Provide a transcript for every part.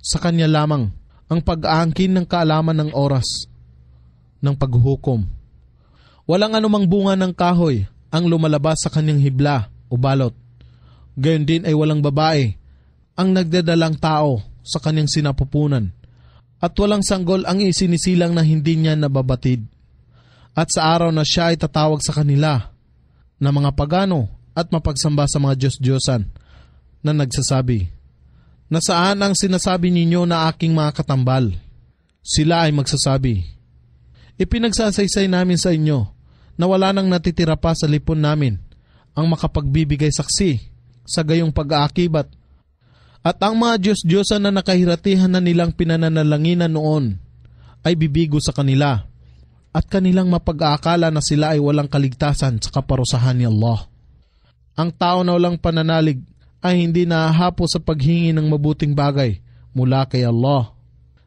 Sa Kanya lamang ang pag-aangkin ng kaalaman ng oras ng paghuhukom. Walang anumang bunga ng kahoy ang lumalabas sa Kanyang hibla o balot. Gayon din ay walang babae ang nagdadalang tao sa Kanyang sinapupunan. At walang sanggol ang isinisilang na hindi niya nababatid. At sa araw na siya ay tatawag sa kanila na mga pagano at mapagsamba sa mga Diyos-Diyosan na nagsasabi, "Nasaan ang sinasabi ninyo na aking mga katambal?" Sila ay magsasabi, "Ipinagsasaysay namin sa inyo na wala nang natitira pa sa lipon namin ang makapagbibigay saksi sa gayong pag-aakibat. At ang mga Diyos-Diyosan na nakahiratihan na nilang pinananalanginan noon ay bibigo sa kanila at kanilang mapag-aakala na sila ay walang kaligtasan sa kaparusahan ni Allah. Ang tao na walang pananalig ay hindi nahahapo sa paghingi ng mabuting bagay mula kay Allah.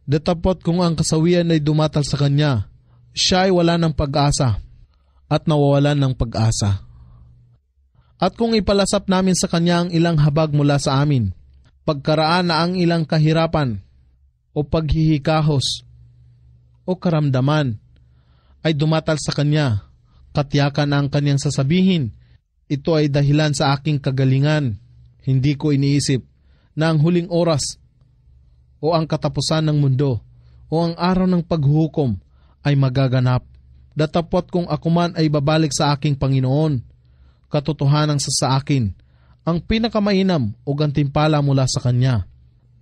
Datapot kung ang kasawian ay dumatal sa Kanya, siya ay wala ng pag-asa at nawawalan ng pag-asa. At kung ipalasap namin sa Kanya ang ilang habag mula sa amin, pagkaraan na ang ilang kahirapan o paghihikahos o karamdaman ay dumatal sa Kanya, katiyakan ang Kanyang sasabihin, ito ay dahilan sa aking kagalingan. Hindi ko iniisip na ang huling oras o ang katapusan ng mundo o ang araw ng paghuhukom ay magaganap. Datapot kung ako man ay babalik sa aking Panginoon, katotohanan sa akin ang pinakamainam o gantimpala mula sa Kanya.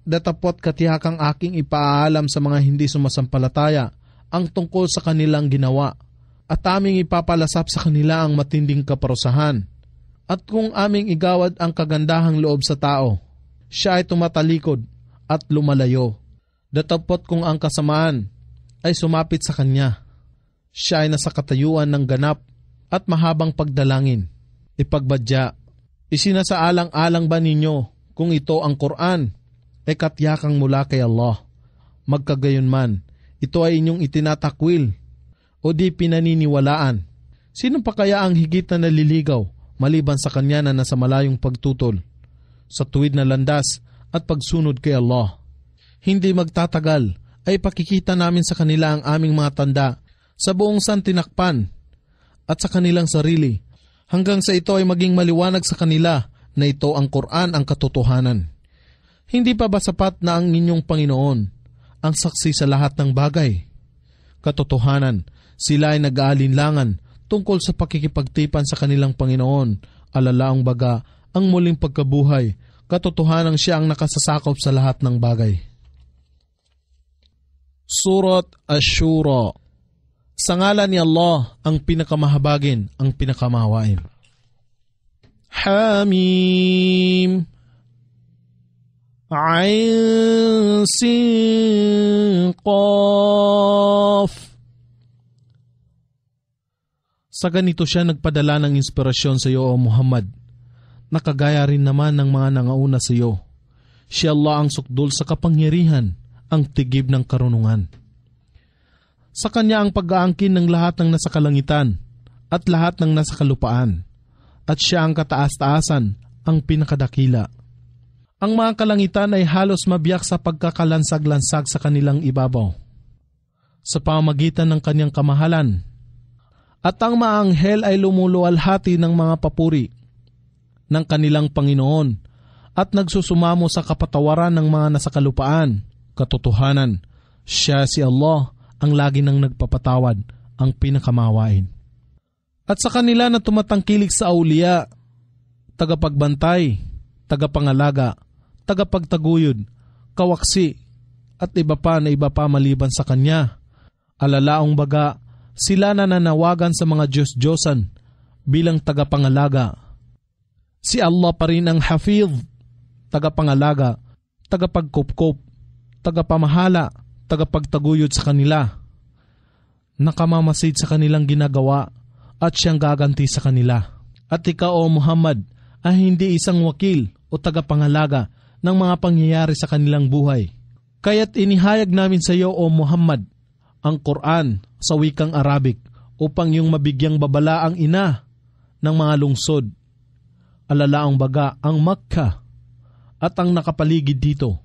Datapot katihakang aking ipaalam sa mga hindi sumasampalataya ang tungkol sa kanilang ginawa at aming ipapalasap sa kanila ang matinding kaparusahan. At kung aming igawad ang kagandahang loob sa tao, siya ay tumatalikod at lumalayo. Datapot kung ang kasamaan ay sumapit sa Kanya, siya ay nasa katayuan ng ganap at mahabang pagdalangin. Ipagbadya, isinasaalang-alang ba ninyo kung ito ang Quran ay katyakang mula kay Allah? Magkagayon man, ito ay inyong itinatakwil o di pinaniniwalaan. Sino pa kaya ang higit na naliligaw maliban sa Kanya na nasa malayong pagtutol sa tuwid na landas at pagsunod kay Allah? Hindi magtatagal ay pakikita namin sa kanila ang aming mga tanda sa buong santinakpan at sa kanilang sarili, hanggang sa ito ay maging maliwanag sa kanila na ito ang Quran ang katotohanan. Hindi pa ba sapat na ang inyong Panginoon ang saksi sa lahat ng bagay? Katotohanan, sila ay nag-aalinlangan tungkol sa pakikipagtipan sa kanilang Panginoon, alalaang baga ang muling pagkabuhay, katotohanan siya ang nakasasakop sa lahat ng bagay. Surat Ash-Shura. Sa ngalan ni Allah, ang pinakamahabagin, ang pinakamahawain. Hamim. Ain Sin Qaf. Sa ganito siya nagpadala ng inspirasyon sa iyo, O Muhammad, nakagaya rin naman ng mga nangauna sa iyo. Si Allah ang sukdul sa kapangyarihan, ang tigib ng karunungan. Sa Kanya ang pag-aangkin ng lahat ng nasa kalangitan at lahat ng nasa kalupaan, at siya ang kataas-taasan, ang pinakadakila. Ang mga kalangitan ay halos mabiyak sa pagkakalansag-lansag sa kanilang ibabaw, sa pamamagitan ng Kanyang kamahalan, at ang mga anghel ay lumuluwalhati ng mga papuri ng kanilang Panginoon at nagsusumamo sa kapatawaran ng mga nasa kalupaan. Katotohanan, siya si Allah ang lagi nang nagpapatawad, ang pinakamahawain. At sa kanila na tumatangkilik sa auliya, tagapagbantay, tagapangalaga, tagapagtaguyod, kawaksi, at iba pa na iba pa maliban sa Kanya, alalaong baga, sila na nanawagan sa mga Diyos-Diyosan bilang tagapangalaga. Si Allah pa rin ang Hafiz, tagapangalaga, tagapagkupkop, tagapamahala, tagapagtaguyod sa kanila. Nakamamasid sa kanilang ginagawa at siyang gaganti sa kanila. At ikaw, O Muhammad, ay hindi isang wakil o tagapangalaga ng mga pangyayari sa kanilang buhay. Kaya't inihayag namin sa iyo, O Muhammad, ang Quran sa wikang Arabic upang yung mabigyang babala ang ina ng mga lungsod, alalaang baga ang Makkah at ang nakapaligid dito,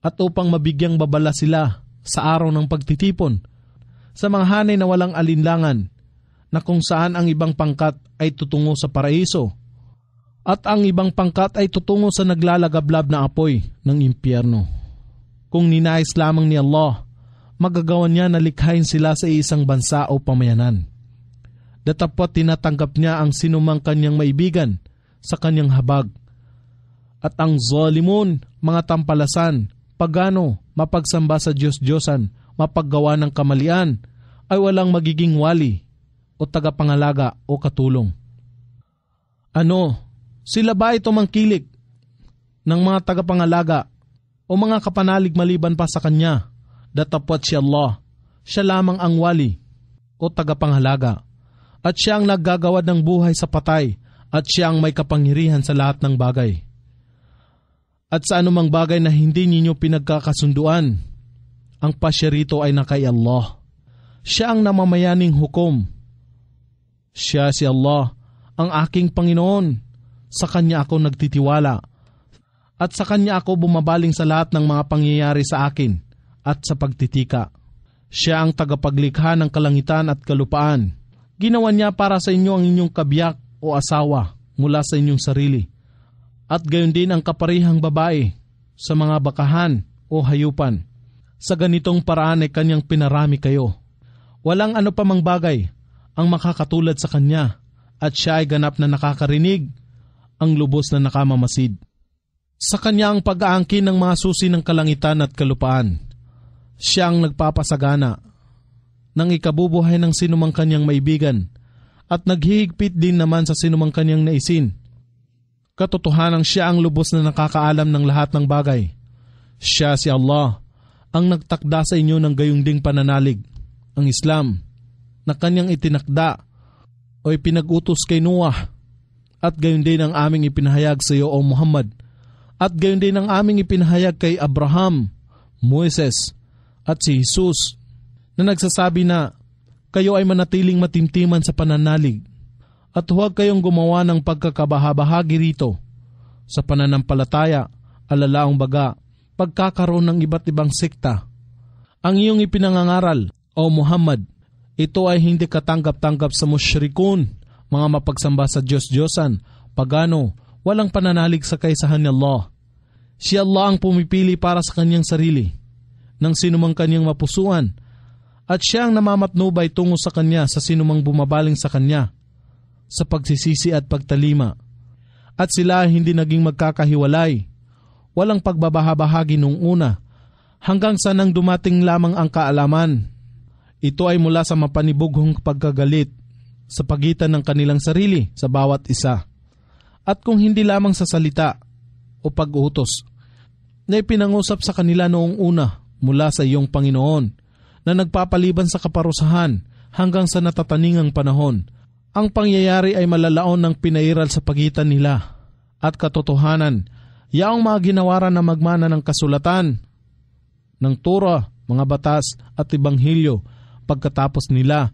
at upang mabigyang babala sila sa araw ng pagtitipon, sa mga hanay na walang alinlangan, na kung saan ang ibang pangkat ay tutungo sa paraiso at ang ibang pangkat ay tutungo sa naglalagablab na apoy ng impyerno. Kung ninais lamang ni Allah, magagawa niya na likhain sila sa isang bansa o pamayanan. Datapwat tinatanggap niya ang sinumang kanyang maibigan sa kanyang habag. At ang zalimun, mga tampalasan, pagano, mapagsamba sa Diyos-Diyosan, mapaggawa ng kamalian, ay walang magiging wali o tagapangalaga o katulong. Ano, sila ba ito mangkilik ng mga tagapangalaga o mga kapanalig maliban pa sa kanya? Datapwat si Allah, siya lamang ang wali o tagapangalaga, at siya ang naggagawad ng buhay sa patay, at siya ang may kapangyarihan sa lahat ng bagay. At sa anumang bagay na hindi ninyo pinagkakasunduan, ang pasya rito ay na kay Allah. Siya ang namamayaning hukom. Siya si Allah, ang aking Panginoon. Sa Kanya ako nagtitiwala. At sa Kanya ako bumabaling sa lahat ng mga pangyayari sa akin at sa pagtitika. Siya ang tagapaglikha ng kalangitan at kalupaan. Ginawa niya para sa inyo ang inyong kabiyak o asawa mula sa inyong sarili. At gayon din ang kaparihang babae sa mga bakahan o hayupan. Sa ganitong paraan ay Kanyang pinarami kayo. Walang ano pa mang bagay ang makakatulad sa Kanya, at siya ay ganap na nakakarinig, ang lubos na nakamamasid. Sa Kanya ang pag-aangkin ng mga susi ng kalangitan at kalupaan. Siya ang nagpapasagana ng ikabubuhay ng sinumang Kanyang maibigan, at naghihigpit din naman sa sinumang Kanyang naisin. Katotohanang siya ang lubos na nakakaalam ng lahat ng bagay. Siya si Allah, ang nagtakda sa inyo ng gayong ding pananalig, ang Islam, na Kanyang itinakda o ipinag-utos kay Noah, at gayon din ang aming ipinahayag sa iyo o Muhammad, at gayon din ang aming ipinahayag kay Abraham, Moises, at si Jesus, na nagsasabi na, kayo ay manatiling matimtiman sa pananalig, at huwag kayong gumawa ng pagkakabahabahagi rito sa pananampalataya, alalaong baga, pagkakaroon ng iba't ibang sekta. Ang iyong ipinangangaral, o Muhammad, ito ay hindi katanggap-tanggap sa musyrikun, mga mapagsamba sa Diyos-Diyosan, pagano, walang pananalig sa kaisahan ni Allah. Si Allah ang pumipili para sa Kanyang sarili, ng sinumang Kanyang mapusuan, at siya ang namamatnubay tungo sa Kanya sa sinumang bumabaling sa Kanya, sa pagsisisi at pagtalima. At sila ay hindi naging magkakahiwalay, walang pagbabahabahagi nung una, hanggang sa nang dumating lamang ang kaalaman. Ito ay mula sa mapanibughong pagkagalit sa pagitan ng kanilang sarili sa bawat isa. At kung hindi lamang sa salita o pag-utos na ipinangusap sa kanila noong una mula sa iyong Panginoon, na nagpapaliban sa kaparusahan hanggang sa natataningang panahon, ang pangyayari ay malalaon ng pinairal sa pagitan nila. At katotohanan, yaong mga ginawaran na magmana ng kasulatan, ng Torah, mga batas at Ebanghelyo, pagkatapos nila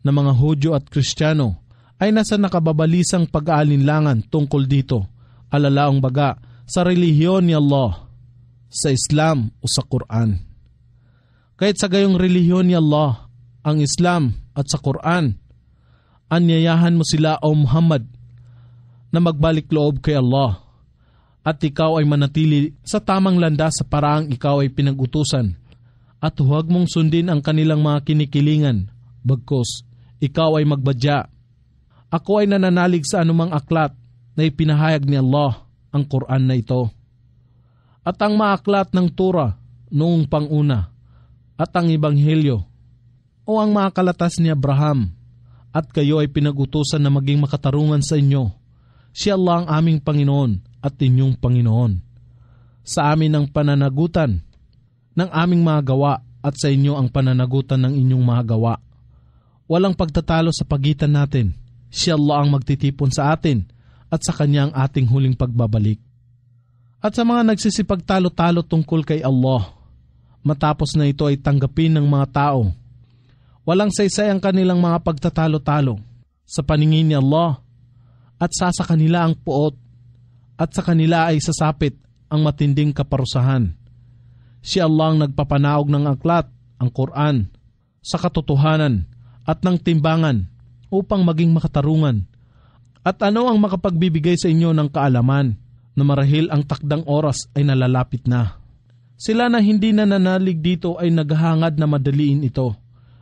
na mga Hudyo at Kristiyano, ay nasa nakababalisang pag-aalinlangan tungkol dito, alalaong baga, sa relihiyon ni Allah, sa Islam o sa Quran. Kahit sa gayong relihiyon ni Allah, ang Islam at sa Quran, anyayahan mo sila o Muhammad na magbalik loob kay Allah, at ikaw ay manatili sa tamang landas sa paraang ikaw ay pinag-utusan, at huwag mong sundin ang kanilang mga kinikilingan, bagkus ikaw ay magbadya. Ako ay nananalig sa anumang aklat na ipinahayag ni Allah, ang Quran na ito, at ang maaklat ng Torah noong panguna, at ang Ebanghelyo o ang mga kalatas ni Abraham, at kayo ay pinag-utusan na maging makatarungan sa inyo. Si Allah ang aming Panginoon at inyong Panginoon. Sa amin ang pananagutan ng aming mga gawa, at sa inyo ang pananagutan ng inyong mga gawa. Walang pagtatalo sa pagitan natin. Si Allah ang magtitipon sa atin, at sa Kanya ang ating huling pagbabalik. At sa mga nagsisipagtalo-talo tungkol kay Allah, matapos na ito ay tanggapin ng mga tao, walang saysay ang kanilang mga pagtatalo-talo sa paningin ni Allah, at sa kanila ang puot, at sa kanila ay sasapit ang matinding kaparusahan. Si Allah ang nagpapanaog ng aklat, ang Quran, sa katotohanan at ng timbangan upang maging makatarungan. At ano ang makapagbibigay sa inyo ng kaalaman na marahil ang takdang oras ay nalalapit na? Sila na hindi nananalig dito ay naghahangad na madaliin ito.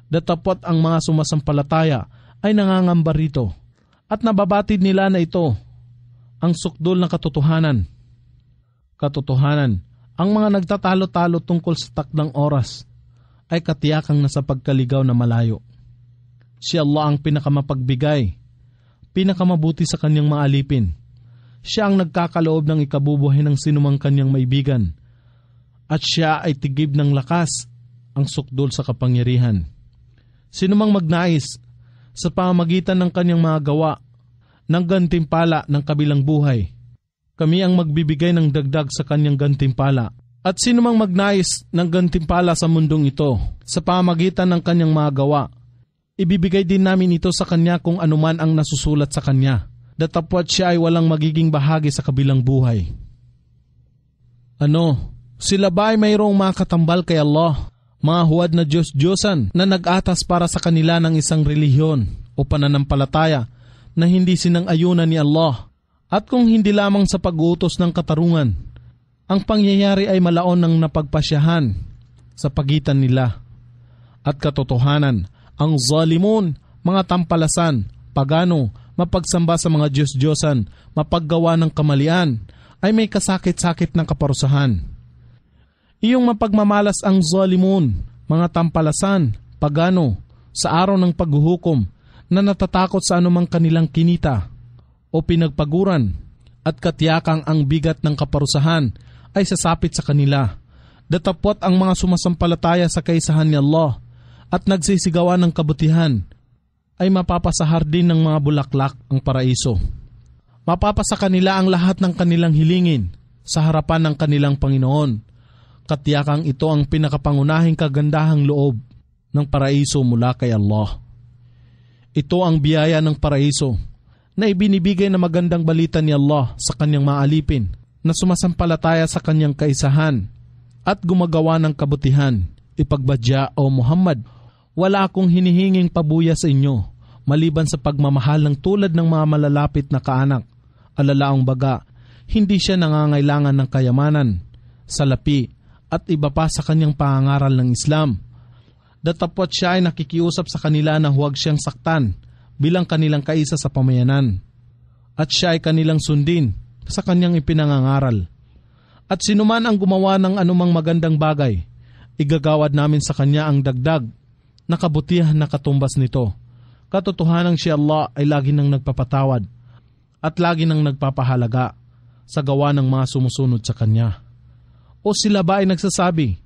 Datapot ang mga sumasampalataya ay nangangamba rito at nababatid nila na ito ang sukdol ng katotohanan. Katotohanan, ang mga nagtatalo-talo tungkol sa takdang oras ay katiyakang nasa pagkaligaw na malayo. Si Allah ang pinakamapagbigay, pinakamabuti sa kanyang mga alipin. Siya ang nagkakaloob ng ikabubuhay ng sinumang kanyang maibigan. At siya ay tigib ng lakas, ang sukdol sa kapangyarihan. Sinumang magnais sa pamamagitan ng kanyang mga gawa ng gantimpala ng kabilang buhay, kami ang magbibigay ng dagdag sa kanyang gantimpala. At sinumang magnais ng gantimpala sa mundong ito sa pamamagitan ng kanyang mga gawa, ibibigay din namin ito sa kanya kung anuman ang nasusulat sa kanya. Datapwat siya ay walang magiging bahagi sa kabilang buhay. Ano? Sila ba ay mayroong mga katambal kay Allah? Mga huwad na Diyos-Diyosan na nag-atas para sa kanila ng isang relihiyon o pananampalataya na hindi sinang-ayunan ni Allah. At kung hindi lamang sa pag-uutos ng katarungan, ang pangyayari ay malaon ng napagpasyahan sa pagitan nila. At katotohanan, ang zalimun, mga tampalasan, pagano, mapagsamba sa mga Diyos-Diyosan, mapaggawa ng kamalian, ay may kasakit-sakit ng kaparusahan. Iyong mapagmamalas ang zalimun, mga tampalasan, pagano, sa araw ng paghuhukom na natatakot sa anumang kanilang kinita o pinagpaguran, at katiyakang ang bigat ng kaparusahan ay sasapit sa kanila. Datapwat ang mga sumasampalataya sa kaisahan ni Allah at nagsisigawan ng kabutihan ay mapapasahar din ng mga bulaklak ang paraiso. Mapapasa kanila ang lahat ng kanilang hilingin sa harapan ng kanilang Panginoon. Katiyakang ito ang pinakapangunahing kagandahang loob ng paraiso mula kay Allah. Ito ang biyaya ng paraiso na ibinibigay na magandang balita ni Allah sa kanyang mga alipin na sumasampalataya sa kanyang kaisahan at gumagawa ng kabutihan. Ipagbadya, O Muhammad, wala akong hinihinging pabuya sa inyo maliban sa pagmamahal ng tulad ng mga malalapit na kaanak. Alalaong baga, hindi siya nangangailangan ng kayamanan, salapi at iba pa sa kanyang pangangaral ng Islam. Datapwat siya ay nakikiusap sa kanila na huwag siyang saktan bilang kanilang kaisa sa pamayanan. At siya ay kanilang sundin sa kanyang ipinangangaral. At sinuman ang gumawa ng anumang magandang bagay, igagawad namin sa kanya ang dagdag na kabutihan na katumbas nito. Katotohanang si Allah ay lagi nang nagpapatawad at lagi nang nagpapahalaga sa gawa ng mga sumusunod sa kanya. O sila ba ay nagsasabi,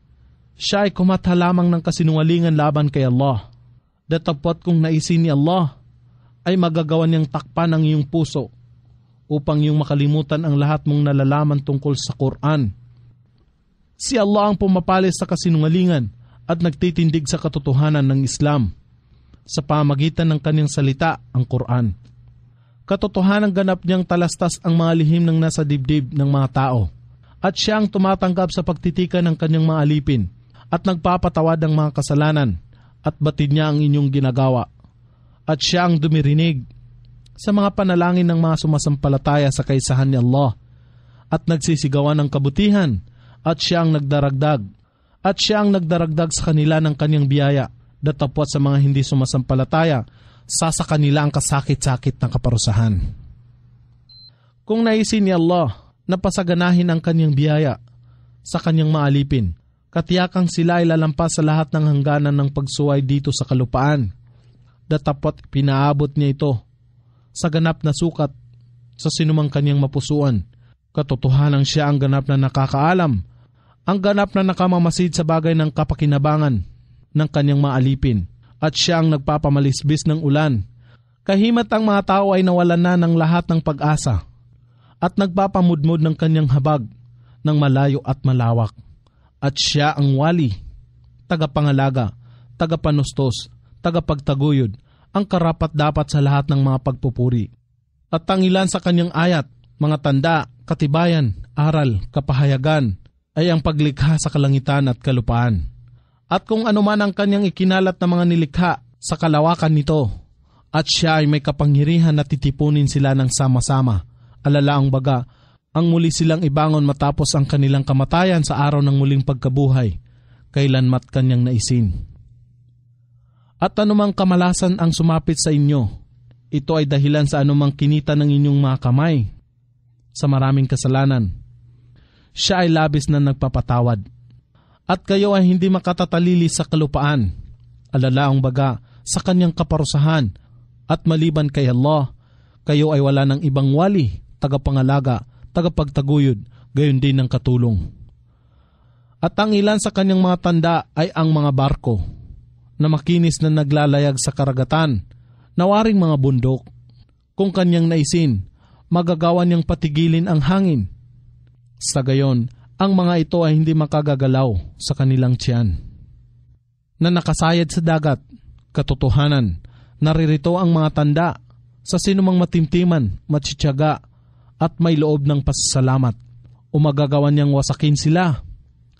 siya ay kumatha lamang ng kasinungalingan laban kay Allah? Datapwat kung naisin ni Allah, ay magagawa niyang takpan ang iyong puso upang iyong makalimutan ang lahat mong nalalaman tungkol sa Quran. Si Allah ang pumapalis sa kasinungalingan at nagtitindig sa katotohanan ng Islam sa pamagitan ng kanyang salita, ang Quran. Katotohanan ganap niyang talastas ang mga lihim ng nasa dibdib ng mga tao. At siya ang tumatanggap sa pagtitika ng kanyang mga alipin at nagpapatawad ng mga kasalanan at batid niya ang inyong ginagawa. At siya ang dumirinig sa mga panalangin ng mga sumasampalataya sa kaisahan ni Allah at nagsisigawan ng kabutihan at siya ang nagdaragdag sa kanila ng kanyang biyaya. Datapwat sa mga hindi sumasampalataya, sa kanila ang kasakit-sakit ng kaparusahan. Kung naisin ni Allah na pasaganahin ang kanyang biyaya sa kanyang maalipin, katiyakang sila ay lalampas sa lahat ng hangganan ng pagsuway dito sa kalupaan. Datapwat pinaabot niya ito sa ganap na sukat sa sinumang kanyang mapusuan. Katotohanang siya ang ganap na nakakaalam, ang ganap na nakamamasid sa bagay ng kapakinabangan ng kanyang maalipin, at siya ang nagpapamalisbis ng ulan. Kahimat ang mga tao ay nawalan na ng lahat ng pag-asa at nagpapamudmod ng kanyang habag ng malayo at malawak. At siya ang wali, tagapangalaga, tagapanustos, tagapagtaguyod, ang karapat-dapat sa lahat ng mga pagpupuri. At ang ilan sa kanyang ayat, mga tanda, katibayan, aral, kapahayagan, ay ang paglikha sa kalangitan at kalupaan. At kung ano man ang kanyang ikinalat na mga nilikha sa kalawakan nito, at siya ay may kapangyarihan na titipunin sila ng sama-sama, alalaang baga, ang muli silang ibangon matapos ang kanilang kamatayan sa araw ng muling pagkabuhay, kailanmat kanyang naisin. At anumang kamalasan ang sumapit sa inyo, ito ay dahilan sa anumang kinita ng inyong mga kamay, sa maraming kasalanan. Siya ay labis na nagpapatawad. At kayo ay hindi makatatalili sa kalupaan, alalaang baga sa kanyang kaparusahan, at maliban kay Allah, kayo ay wala ng ibang wali, tagapangalaga, tagapagtaguyod, gayon din ng katulong. At ang ilan sa kanyang mga tanda ay ang mga barko, na makinis na naglalayag sa karagatan, nawaring mga bundok. Kung kanyang naisin, magagawa niyang patigilin ang hangin. Sa gayon, ang mga ito ay hindi makagagalaw sa kanilang tiyan. Na nakasayad sa dagat, katotohanan, naririto ang mga tanda sa sinumang matimtiman, matsitsaga, at may loob ng pasasalamat, o magagawa niyang wasakin sila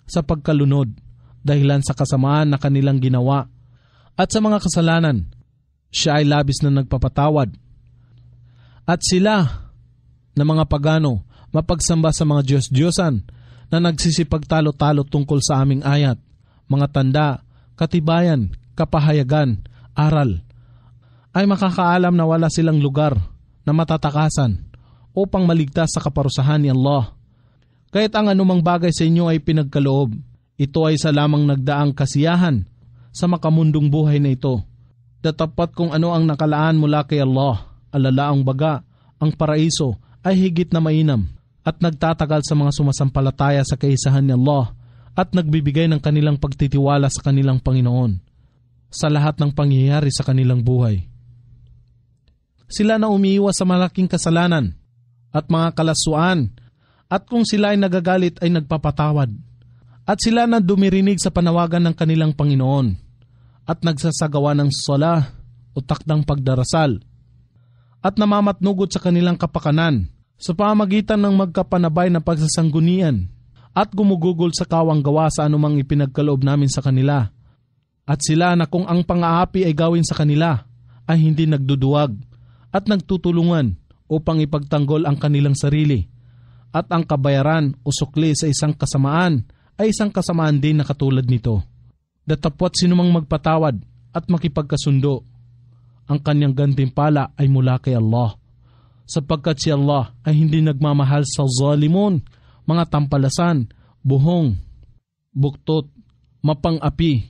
sa pagkalunod dahilan sa kasamaan na kanilang ginawa, at sa mga kasalanan, siya ay labis na nagpapatawad. At sila na mga pagano, mapagsamba sa mga Diyos-Diyosan na nagsisipagtalo-talo tungkol sa aming ayat, mga tanda, katibayan, kapahayagan, aral, ay makakaalam na wala silang lugar na matatakasan upang maligtas sa kaparusahan ni Allah. Kahit ang anumang bagay sa inyo ay pinagkaloob, ito ay sa lamang nagdaang kasiyahan sa makamundong buhay na ito. Datapat kung ano ang nakalaan mula kay Allah, alalaang baga, ang paraiso ay higit na mainam at nagtatagal sa mga sumasampalataya sa kaisahan ni Allah at nagbibigay ng kanilang pagtitiwala sa kanilang Panginoon sa lahat ng pangyayari sa kanilang buhay. Sila na umiiwas sa malaking kasalanan at mga kalasuan, at kung sila ay nagagalit ay nagpapatawad, at sila na dumirinig sa panawagan ng kanilang Panginoon at nagsasagawa ng sala o takdang pagdarasal at namamatnugot sa kanilang kapakanan sa pamagitan ng magkapanabay na pagsasanggunian at gumugugol sa kawang gawa sa anumang ipinagkaloob namin sa kanila. At sila na kung ang pang-aapi ay gawin sa kanila ay hindi nagduduwag at nagtutulungan upang ipagtanggol ang kanilang sarili, at ang kabayaran o sukli sa isang kasamaan ay isang kasamaan din na katulad nito. Datapwat sinumang magpatawad at makipagkasundo, ang kanyang gantimpala ay mula kay Allah, sapagkat si Allah ay hindi nagmamahal sa zalimun, mga tampalasan, buhong, buktot, mapang-api,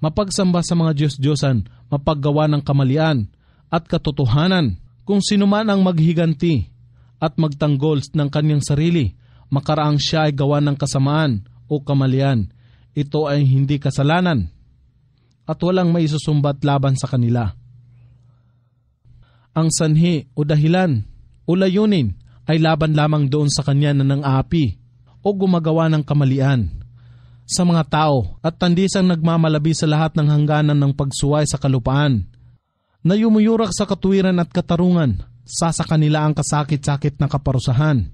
mapagsamba sa mga Diyos-Diyosan, mapaggawa ng kamalian at katotohanan. Kung sino man ang maghiganti at magtanggol ng kanyang sarili, makaraang siya ay gawa ng kasamaan o kamalian, ito ay hindi kasalanan at walang maisusumbat laban sa kanila. Ang sanhi o dahilan o layunin ay laban lamang doon sa kanya na ng api o gumagawa ng kamalian sa mga tao at tandisang nagmamalabi sa lahat ng hangganan ng pagsuway sa kalupaan, na yumuyurak sa katuwiran at katarungan, sa kanila ang kasakit-sakit na kaparusahan,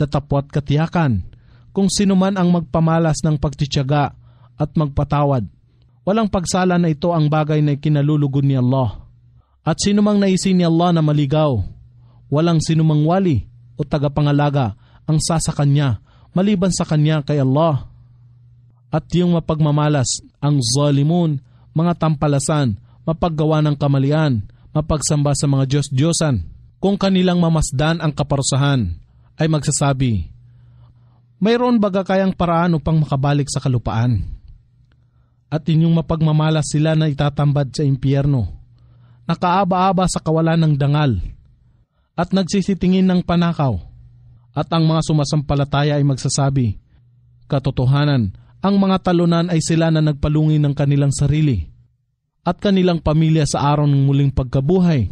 datapwat katiyakan, kung sino man ang magpamalas ng pagtitiyaga at magpatawad. Walang pagsala na ito ang bagay na ikinalulugod ni Allah. At sino mang naisin ni Allah na maligaw, walang sinumang wali o tagapangalaga ang sasa kanya, maliban sa kanya kay Allah. At yung mapagmamalas, ang zalimun, mga tampalasan, mapaggawa ng kamalian, mapagsamba sa mga Diyos-Diyosan, kung kanilang mamasdan ang kaparusahan, ay magsasabi, mayroon baga kayang paraan upang makabalik sa kalupaan? At inyong mapagmamalas sila na itatambad sa impyerno, nakaaba-aba sa kawalan ng dangal, at nagsisitingin ng panakaw. At ang mga sumasampalataya ay magsasabi, katotohanan, ang mga talunan ay sila na nagpalungi ng kanilang sarili at kanilang pamilya sa araw ng muling pagkabuhay.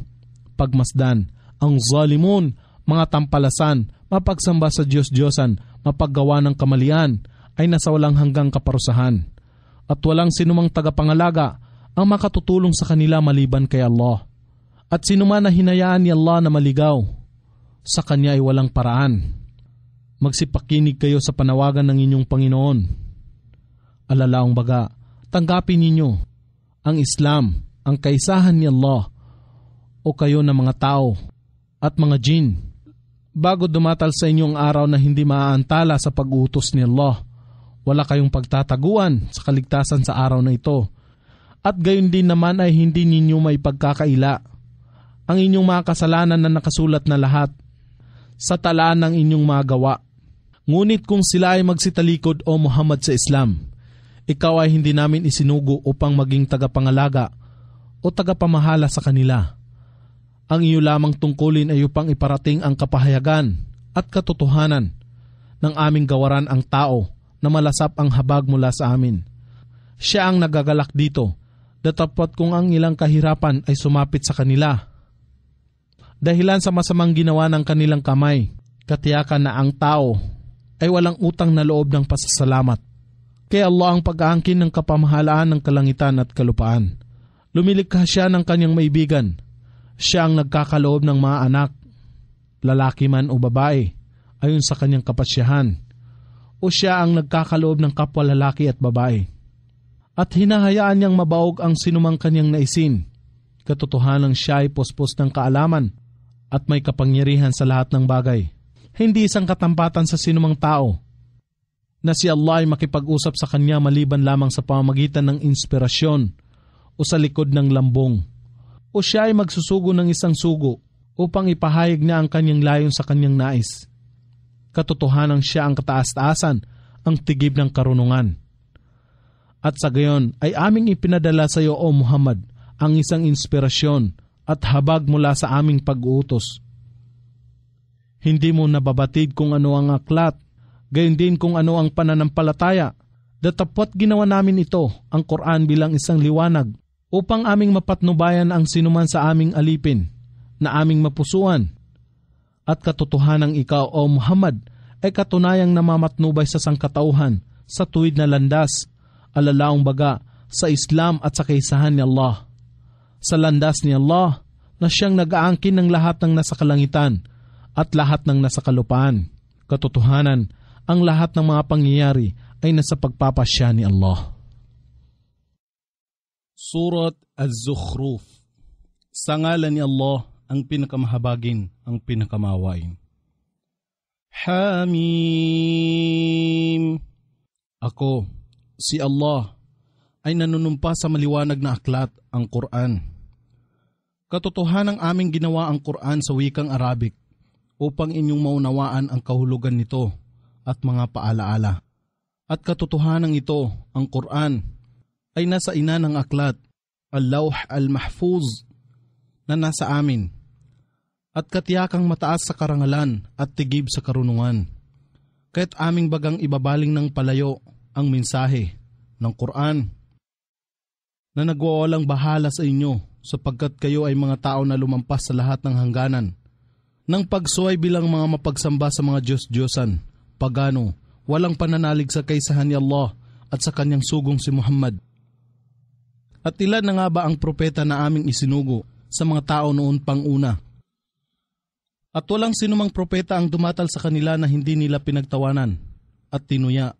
Pagmasdan, ang zalimun, mga tampalasan, mapagsamba sa Diyos-Diyosan, mapaggawa ng kamalian, ay nasa walang hanggang kaparusahan. At walang sinumang tagapangalaga ang makatutulong sa kanila maliban kay Allah. At sinuman na hinayaan ni Allah na maligaw, sa kanya ay walang paraan. Magsipakinig kayo sa panawagan ng inyong Panginoon. Alalaong baga, tanggapin ninyo ang Islam, ang kaisahan ni Allah, o kayo na mga tao at mga jin, bago dumatal sa inyong araw na hindi maaantala sa pag-utos ni Allah. Wala kayong pagtataguan sa kaligtasan sa araw na ito. At gayon din naman ay hindi ninyo may pagkakaila ang inyong mga kasalanan na nakasulat na lahat sa talaan ng inyong mga gawa. Ngunit kung sila ay magsitalikod o Muhammad sa Islam, ikaw ay hindi namin isinugo upang maging tagapangalaga o tagapamahala sa kanila. Ang iyo lamang tungkulin ay upang iparating ang kapahayagan at katotohanan ng aming gawaran ang tao na malasap ang habag mula sa amin. Siya ang nagagalak dito, datapwat kung ang ilang kahirapan ay sumapit sa kanila. Dahilan sa masamang ginawa ng kanilang kamay, katiyakan na ang tao ay walang utang na loob ng pasasalamat. Kaya Allah ang pag-aangkin ng kapamahalaan ng kalangitan at kalupaan. Lumilikha siya ng kanyang maibigan. Siya ang nagkakaloob ng mga anak, lalaki man o babae, ayon sa kanyang kapasyahan. O siya ang nagkakaloob ng kapwa lalaki at babae. At hinahayaan niyang mabaog ang sinumang kanyang naisin. Katotohanan siya ay pospos ng kaalaman at may kapangyarihan sa lahat ng bagay. Hindi isang katampatan sa sinumang tao na si Allah ay makipag-usap sa kanya maliban lamang sa pamamagitan ng inspirasyon o sa likod ng lambong. O siya ay magsusugo ng isang sugo upang ipahayag niya ang kanyang layon sa kanyang nais. Katotohanan siya ang kataas-taasan, ang tigib ng karunungan. At sa gayon ay aming ipinadala sa iyo, O Muhammad, ang isang inspirasyon at habag mula sa aming pag-uutos. Hindi mo nababatid kung ano ang aklat, gayon din kung ano ang pananampalataya. Datapwat ginawa namin ito, ang Quran, bilang isang liwanag, upang aming mapatnubayan ang sinuman sa aming alipin, na aming mapusuan. At katotohanang ikaw, O Muhammad, ay katunayang namamatnubay sa sangkatauhan, sa tuwid na landas, alalaong baga, sa Islam at sa kaisahan ni Allah. Sa landas ni Allah, na siyang nag-aangkin ng lahat ng nasa kalangitan at lahat ng nasa kalupaan. Katotohanan, ang lahat ng mga pangyayari ay nasa pagpapasya ni Allah. Surat Az-Zukhruf. Sa ngalan ni Allah, ang pinakamahabagin, ang pinakamawain. Hamim. Ako, si Allah, ay nanunumpa sa maliwanag na aklat, ang Quran. Katotohanang aming ginawa ang Quran sa wikang Arabic upang inyong maunawaan ang kahulugan nito at mga paalaala. At katotohanang ito, ang Quran, ay nasa ina ng aklat, al-Lawh al-Mahfuz, na nasa amin, at katiyakang mataas sa karangalan at tigib sa karunungan. Kaya't aming bagang ibabaling ng palayo ang mensahe ng Quran na nagwawalang bahala sa inyo, sapagkat kayo ay mga tao na lumampas sa lahat ng hangganan, ng pagsuway bilang mga mapagsamba sa mga Diyos-Diyosan, pagano, walang pananalig sa kaisahan ni Allah at sa kanyang sugong si Muhammad. At ilan na nga ba ang propeta na aming isinugo sa mga tao noon pang una? At walang sinumang propeta ang dumatal sa kanila na hindi nila pinagtawanan at tinuya,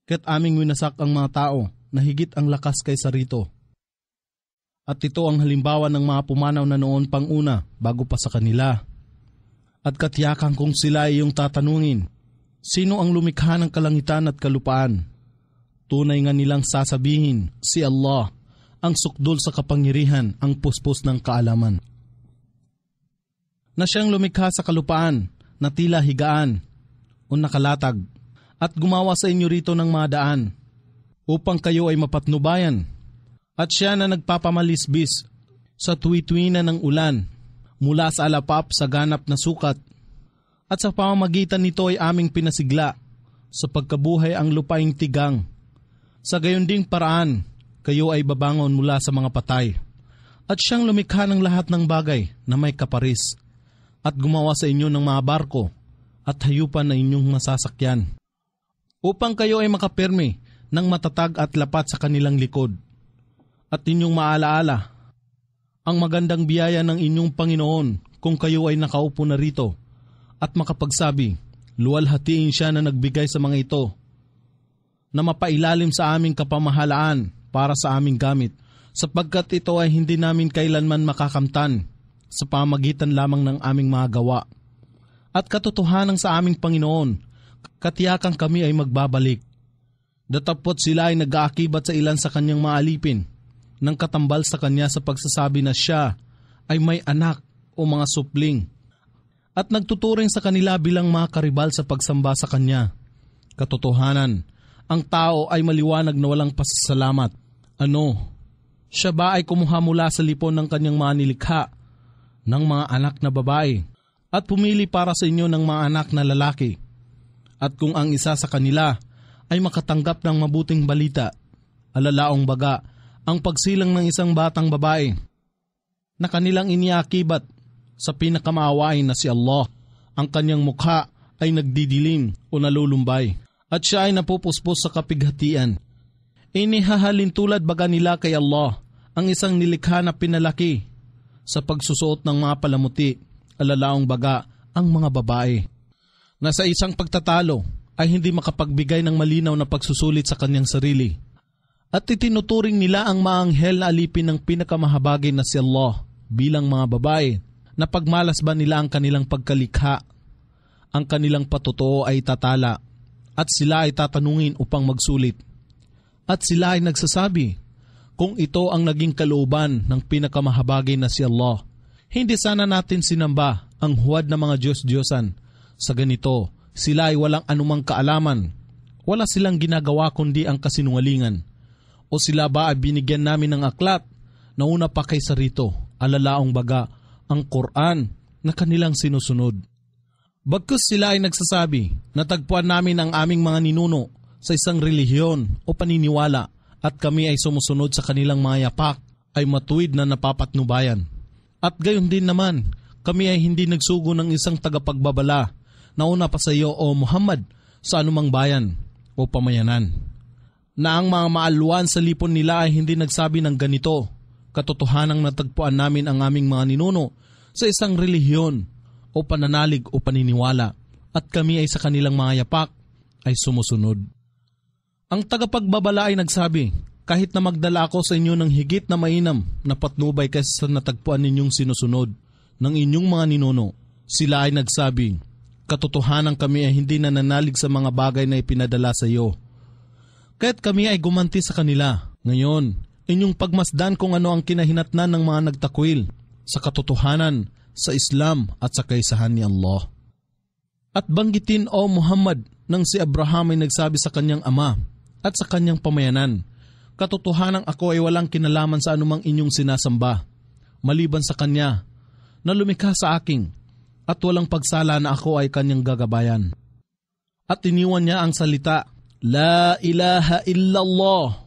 kaya't aming winasak ang mga tao na higit ang lakas kaysa rito. At ito ang halimbawa ng mga pumanaw na noon pang una bago pa sa kanila. At katiyakan kung sila ay iyong tatanungin, sino ang lumikha ng kalangitan at kalupaan? Tunay nga nilang sasabihin, si Allah, ang sukdol sa kapangyarihan, ang puspos ng kaalaman. Na siyang lumikha sa kalupaan, na tila higaan o nakalatag, at gumawa sa inyo rito ng mga daan, upang kayo ay mapatnubayan. At siya na nagpapamalisbis sa tuwi-tuwina ng ulan, mula sa alapap sa ganap na sukat, at sa pamamagitan nito ay aming pinasigla sa pagkabuhay ang lupaing tigang. Sa gayon ding paraan, kayo ay babangon mula sa mga patay. At siyang lumikha ng lahat ng bagay na may kaparis, at gumawa sa inyo ng mga barko at hayupan na inyong masasakyan, upang kayo ay makapirme ng matatag at lapat sa kanilang likod. At inyong maalaala ang magandang biyaya ng inyong Panginoon kung kayo ay nakaupo na rito at makapagsabi, luwalhatiin siya na nagbigay sa mga ito, na mapailalim sa aming kapamahalaan para sa aming gamit, sapagkat ito ay hindi namin kailanman makakamtan sa pamagitan lamang ng aming mga gawa. At katotohanan sa aming Panginoon, katiyakang kami ay magbabalik. Datapot sila ay nag-aakibat sa ilan sa kanyang mga alipin, nang katambal sa kanya sa pagsasabi na siya ay may anak o mga supling, at nagtuturing sa kanila bilang mga karibal sa pagsamba sa kanya. Katotohanan, ang tao ay maliwanag na walang pasasalamat. Ano? Siya ba ay kumuha mula sa lipon ng kanyang mga nilikha ng mga anak na babae at pumili para sa inyo ng mga anak na lalaki? At kung ang isa sa kanila ay makatanggap ng mabuting balita, alalaong baga ang pagsilang ng isang batang babae na kanilang iniakibat sa pinakamaawain na si Allah, ang kanyang mukha ay nagdidilim o nalulumbay at siya ay napupuspos sa kapighatian. Inihahalin tulad baga nila kay Allah ang isang nilikha na pinalaki sa pagsusuot ng mga palamuti, alalaong baga ang mga babae na sa isang pagtatalo ay hindi makapagbigay ng malinaw na pagsusulit sa kanyang sarili. At itinuturing nila ang mga anghel na alipin ng pinakamahabagin na si Allah bilang mga babae, na pagmalas ba nila ang kanilang pagkalikha, ang kanilang patotoo ay tatala, at sila ay tatanungin upang magsulit. At sila ay nagsasabi, kung ito ang naging kalooban ng pinakamahabagin na si Allah, hindi sana natin sinamba ang huwad na mga Diyos-Diyosan. Sa ganito, sila ay walang anumang kaalaman, wala silang ginagawa kundi ang kasinungalingan. O sila ba ay binigyan namin ng aklat na una pa kaysa rito, alalaong baga ang Quran na kanilang sinusunod. Bagkus sila ay nagsasabi, natagpuan namin ang aming mga ninuno sa isang relihiyon o paniniwala at kami ay sumusunod sa kanilang mga yapak, ay matuwid na napapatnubayan. At gayon din naman, kami ay hindi nagsugo ng isang tagapagbabala na una pa sa iyo o Muhammad sa anumang bayan o pamayanan, na ang mga maaluan sa lipon nila ay hindi nagsabi ng ganito. Katotohanang natagpuan namin ang aming mga ninuno sa isang relihiyon o pananalig o paniniwala at kami ay sa kanilang mga yapak ay sumusunod. Ang tagapagbabala ay nagsabi, kahit na magdala ako sa inyo ng higit na mainam na patnubay kaysa sa natagpuan ninyong sinusunod ng inyong mga ninuno, sila ay nagsabi, katotohanan kami ay hindi nananalig sa mga bagay na ipinadala sa iyo. Kaya't kami ay gumanti sa kanila. Ngayon, inyong pagmasdan kung ano ang kinahinatnan ng mga nagtakwil sa katotohanan, sa Islam at sa kaisahan ni Allah. At banggitin o Muhammad nang si Abraham ay nagsabi sa kanyang ama at sa kanyang pamayanan, katotohanan ako ay walang kinalaman sa anumang inyong sinasamba, maliban sa kanya na lumikha sa aking at walang pagsala na ako ay kanyang gagabayan. At iniwan niya ang salita, La ilaha illallah.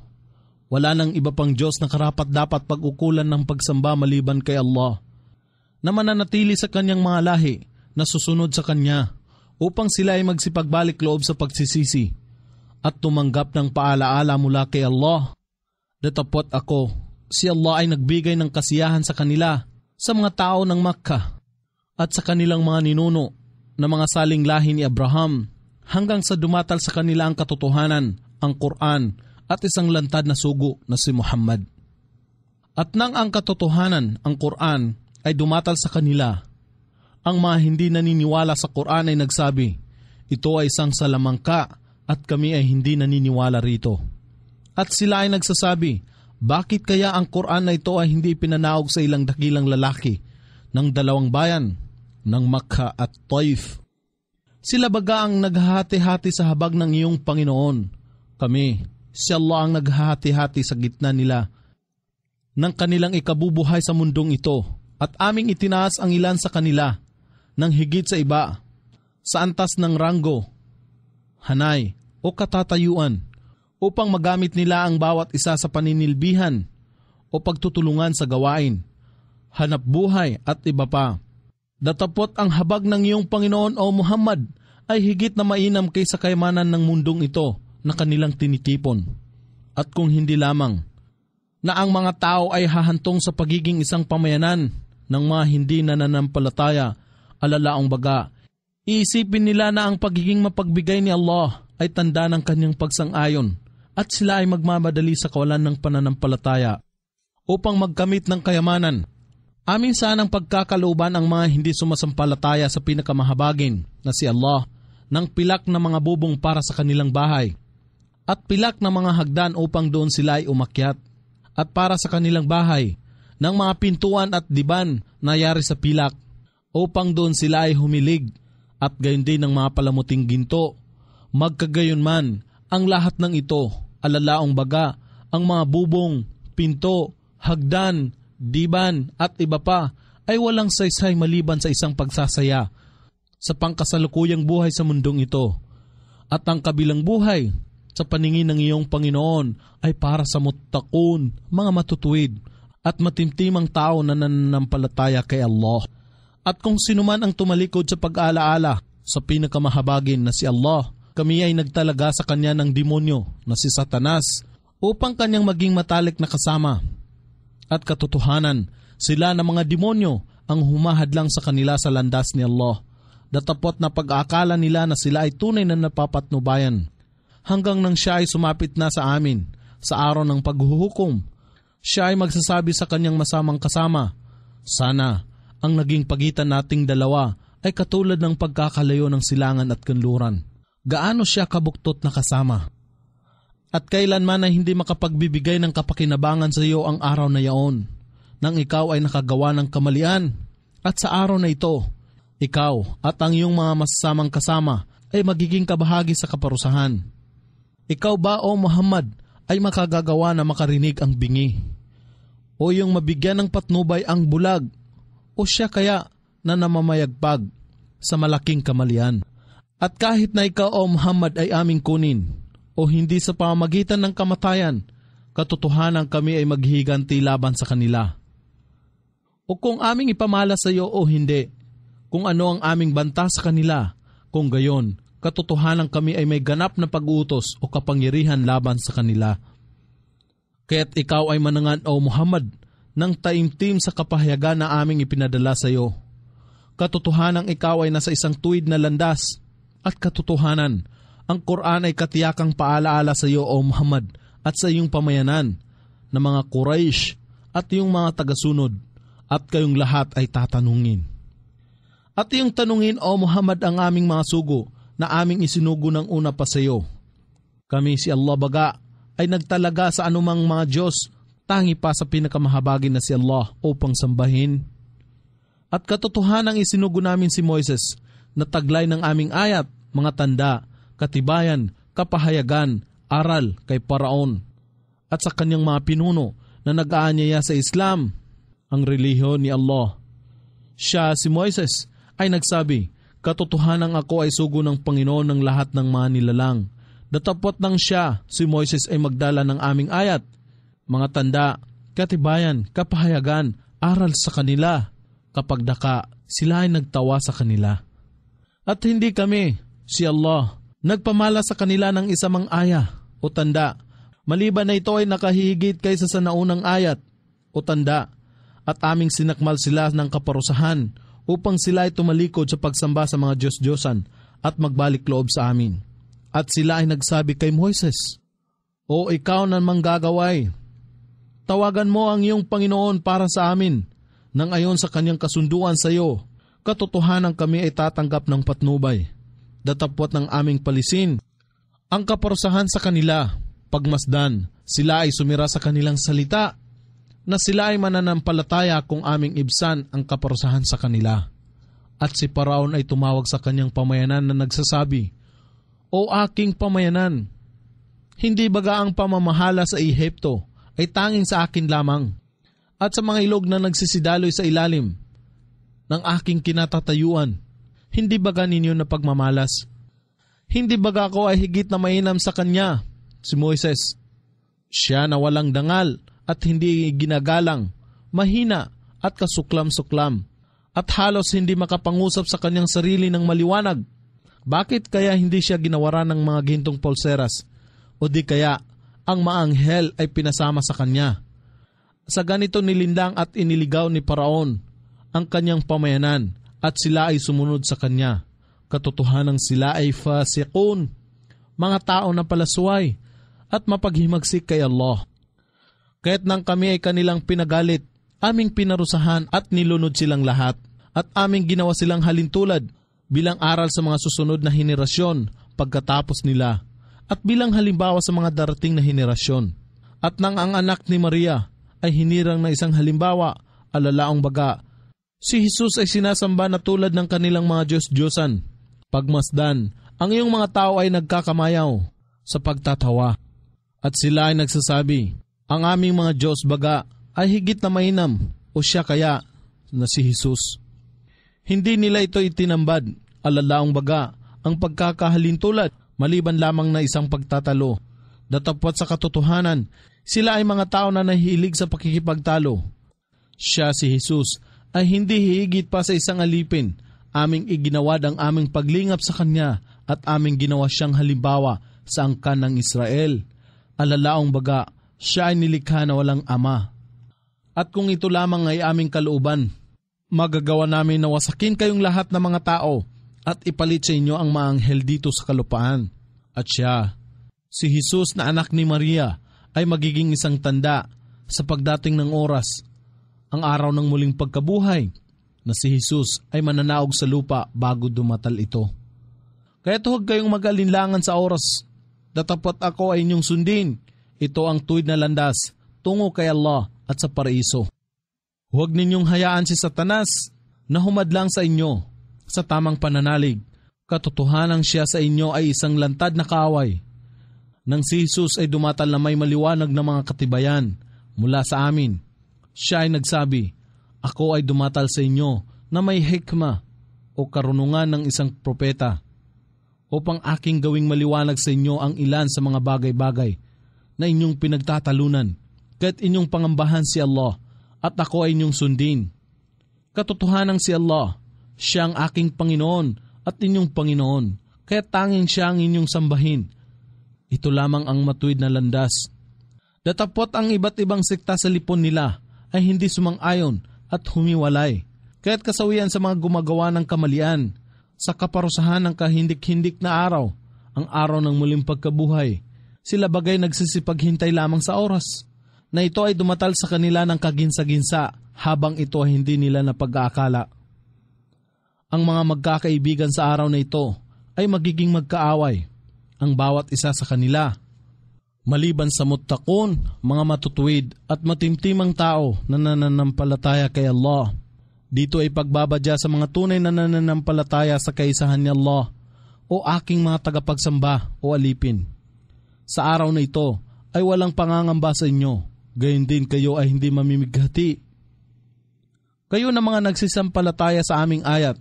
Wala nang iba pang Diyos na karapat-dapat pag-ukulan ng pagsamba maliban kay Allah, na mananatili sa kanyang mga lahi na susunod sa kanya upang sila ay magsipagbalik loob sa pagsisisi at tumanggap ng paalaala mula kay Allah. Datapot ako, si Allah ay nagbigay ng kasiyahan sa kanila sa mga tao ng Makkah at sa kanilang mga ninuno na mga saling lahi ni Abraham, hanggang sa dumatal sa kanila ang katotohanan, ang Quran at isang lantad na sugo na si Muhammad. At nang ang katotohanan, ang Quran, ay dumatal sa kanila, ang mga hindi naniniwala sa Quran ay nagsabi, ito ay isang salamangka at kami ay hindi naniniwala rito. At sila ay nagsasabi, bakit kaya ang Quran na ito ay hindi pinanaog sa ilang dakilang lalaki ng dalawang bayan, ng Makkah at Taif? Sila baga ang naghahati-hati sa habag ng iyong Panginoon. Kami, si Allah ang naghahati-hati sa gitna nila ng kanilang ikabubuhay sa mundong ito, at aming itinaas ang ilan sa kanila ng higit sa iba sa antas ng ranggo, hanay o katatayuan upang magamit nila ang bawat isa sa paninilbihan o pagtutulungan sa gawain, hanap buhay at iba pa. Datapot ang habag ng iyong Panginoon o Muhammad ay higit na mainam kaysa kayamanan ng mundong ito na kanilang tinitipon. At kung hindi lamang na ang mga tao ay hahantong sa pagiging isang pamayanan ng mga hindi nananampalataya, alalaong baga, Iisipin nila na ang pagiging mapagbigay ni Allah ay tanda ng kanyang pagsang-ayon at sila ay magmamadali sa kawalan ng pananampalataya upang magkamit ng kayamanan. Amin sanang pagkakalooban ang mga hindi sumasampalataya sa pinakamahabagin na si Allah ng pilak na mga bubong para sa kanilang bahay at pilak na mga hagdan upang doon sila ay umakyat at para sa kanilang bahay ng mga pintuan at diban na yari sa pilak upang doon sila ay humilig at gayon din ng mga palamuting ginto. Magkagayon man, ang lahat ng ito, alalaong baga, ang mga bubong, pinto, hagdan, diban at iba pa ay walang saysay maliban sa isang pagsasaya sa pangkasalukuyang buhay sa mundong ito. At ang kabilang buhay sa paningin ng iyong Panginoon ay para sa muttaqun, mga matutuwid at matimtimang tao na nananampalataya kay Allah. At kung sino man ang tumalikod sa pag-aalaala sa pinakamahabagin na si Allah, kami ay nagtalaga sa kanya ng demonyo na si Satanas upang kanyang maging matalik na kasama. At katotohanan, sila na mga demonyo ang humahadlang sa kanila sa landas ni Allah. Datapot na pag-aakala nila na sila ay tunay na napapatnubayan. Hanggang nang siya ay sumapit na sa amin sa araw ng paghuhukom, siya ay magsasabi sa kanyang masamang kasama, sana ang naging pagitan nating dalawa ay katulad ng pagkakalayo ng silangan at kanluran. Gaano siya kabuktot na kasama. At kailanman ay hindi makapagbibigay ng kapakinabangan sa iyo ang araw na yaon, nang ikaw ay nakagawa ng kamalian. At sa araw na ito, ikaw at ang iyong mga masasamang kasama ay magiging kabahagi sa kaparusahan. Ikaw ba o Muhammad ay makagagawa na makarinig ang bingi? O yung mabigyan ng patnubay ang bulag? O siya kaya na namamayagpag sa malaking kamalian? At kahit na ikaw o Muhammad ay aming kunin o hindi sa pamamagitan ng kamatayan, katotohanan kami ay maghihiganti laban sa kanila. O kung aming ipamala sa iyo o hindi, kung ano ang aming banta sa kanila, kung gayon, katotohanan kami ay may ganap na pag-utos o kapangyarihan laban sa kanila. Kaya't ikaw ay manangan o Muhammad ng taimtim sa kapahayagan na aming ipinadala sa iyo. Katotohanang ikaw ay nasa isang tuwid na landas at katotohanan, ang Quran ay katiyakang paalaala sa iyo o Muhammad at sa iyong pamayanan na mga Quraysh at iyong mga tagasunod at kayong lahat ay tatanungin. At iyong tanungin o Muhammad ang aming mga sugo na aming isinugo ng una pa sa iyo. Kami si Allah baga ay nagtalaga sa anumang mga Diyos tangi pa sa pinakamahabagin na si Allah upang sambahin. At katotohanang isinugo namin si Moises na taglay ng aming ayat, mga tanda, katibayan, kapahayagan, aral kay Paraon at sa kanyang mga pinuno na nag-aanyaya sa Islam, ang relihiyon ni Allah. Siya, si Moises, ay nagsabi, katotohanang ako ay sugo ng Panginoon ng lahat ng mga nilalang. Datapot nang siya, si Moises ay magdala ng aming ayat, mga tanda, katibayan, kapahayagan, aral sa kanila. Kapag daka, sila ay nagtawa sa kanila. At hindi kami, si Allah, nagpamala sa kanila ng isamang aya o tanda, maliban na ito ay nakahigit kaysa sa naunang ayat o tanda, at aming sinakmal sila ng kaparusahan upang sila ay tumalikod sa pagsamba sa mga Diyos-Diyosan at magbalik loob sa amin. At sila ay nagsabi kay Moises, o ikaw na manggagaway, tawagan mo ang iyong Panginoon para sa amin, nang ayon sa kanyang kasunduan sa iyo, katotohanan kami ay tatanggap ng patnubay. Datapwat ng aming palisin ang kaparusahan sa kanila, pagmasdan, sila ay sumira sa kanilang salita, na sila ay mananampalataya kung aming ibsan ang kaparusahan sa kanila. At si Paraon ay tumawag sa kanyang pamayanan na nagsasabi, o aking pamayanan, hindi baga ang pamamahala sa Ehipto ay tanging sa akin lamang, at sa mga ilog na nagsisidaloy sa ilalim ng aking kinatatayuan, hindi baga ninyo na pagmamalas? Hindi baga ako ay higit na mainam sa kanya, si Moises? Siya na walang dangal at hindi ginagalang, mahina at kasuklam-suklam, at halos hindi makapangusap sa kanyang sarili ng maliwanag. Bakit kaya hindi siya ginawaran ng mga gintong polseras? O di kaya ang maanghel ay pinasama sa kanya? Sa ganito nilindang at iniligaw ni Paraon ang kanyang pamayanan at sila ay sumunod sa kanya. Katotohanan sila ay fasiqun, mga tao na palasway at mapaghimagsik kay Allah. Kaya't nang kami ay kanilang pinagalit, aming pinarusahan at nilunod silang lahat, at aming ginawa silang halintulad bilang aral sa mga susunod na henerasyon pagkatapos nila, at bilang halimbawa sa mga darating na henerasyon. At nang ang anak ni Maria ay hinirang na isang halimbawa, alalaong baga, si Jesus ay sinasamba na tulad ng kanilang mga Diyos-Diyosan. Pagmasdan, ang iyong mga tao ay nagkakamayaw sa pagtatawa. At sila ay nagsasabi, ang aming mga Diyos baga ay higit na mainam o siya kaya na si Jesus. Hindi nila ito itinambad, alalaong baga, ang pagkakahalintulad maliban lamang na isang pagtatalo. Datapwat sa katotohanan, sila ay mga tao na nahilig sa pakikipagtalo. Siya si Jesus ay hindi hihigit pa sa isang alipin. Aming iginawad ang aming paglingap sa Kanya at aming ginawa siyang halimbawa sa angkan ng Israel. Alalaong baga, siya ay nilikha na walang ama. At kung ito lamang ay aming kalooban, magagawa namin na wasakin kayong lahat ng mga tao at ipalit sa inyo ang maanghel dito sa kalupaan. At siya, si Jesus na anak ni Maria, ay magiging isang tanda sa pagdating ng oras, ang araw ng muling pagkabuhay, na si Jesus ay mananaog sa lupa bago dumatal ito. Kaya't huwag kayong mag-alinlangan sa oras. Datapwat ako ay inyong sundin. Ito ang tuwid na landas tungo kay Allah at sa paraiso. Huwag ninyong hayaan si Satanas na humadlang sa inyo sa tamang pananalig. Katotohanan siya sa inyo ay isang lantad na kaaway. Nang si Jesus ay dumatal na may maliwanag na mga katibayan mula sa amin, siya ay nagsabi, ako ay dumatal sa inyo na may hikma o karunungan ng isang propeta upang aking gawing maliwanag sa inyo ang ilan sa mga bagay-bagay na inyong pinagtatalunan, kaya't inyong pangambahan si Allah at ako ay inyong sundin. Katotohanan si Allah, siya ang aking Panginoon at inyong Panginoon, kaya't tanging siya ang inyong sambahin. Ito lamang ang matuwid na landas. Datapwat ang iba't ibang sekta sa lipon nila ay hindi sumang-ayon at humiwalay, kaya't kasawian sa mga gumagawa ng kamalian, sa kaparusahan ng kahindik-hindik na araw, ang araw ng muling pagkabuhay, sila bagay nagsisipaghintay lamang sa oras, na ito ay dumatal sa kanila ng kaginsa-ginsa habang ito ay hindi nila napag-aakala. Ang mga magkakaibigan sa araw na ito ay magiging magkaaway, ang bawat isa sa kanila. Maliban sa muttaqun, mga matutuwid at matimtimang tao na nananampalataya kay Allah. Dito ay pagbabadya sa mga tunay na nananampalataya sa kaisahan ni Allah o aking mga tagapagsamba o alipin. Sa araw na ito ay walang pangangamba sa inyo, gayon din kayo ay hindi mamimighati. Kayo na mga nagsisampalataya sa aming ayat,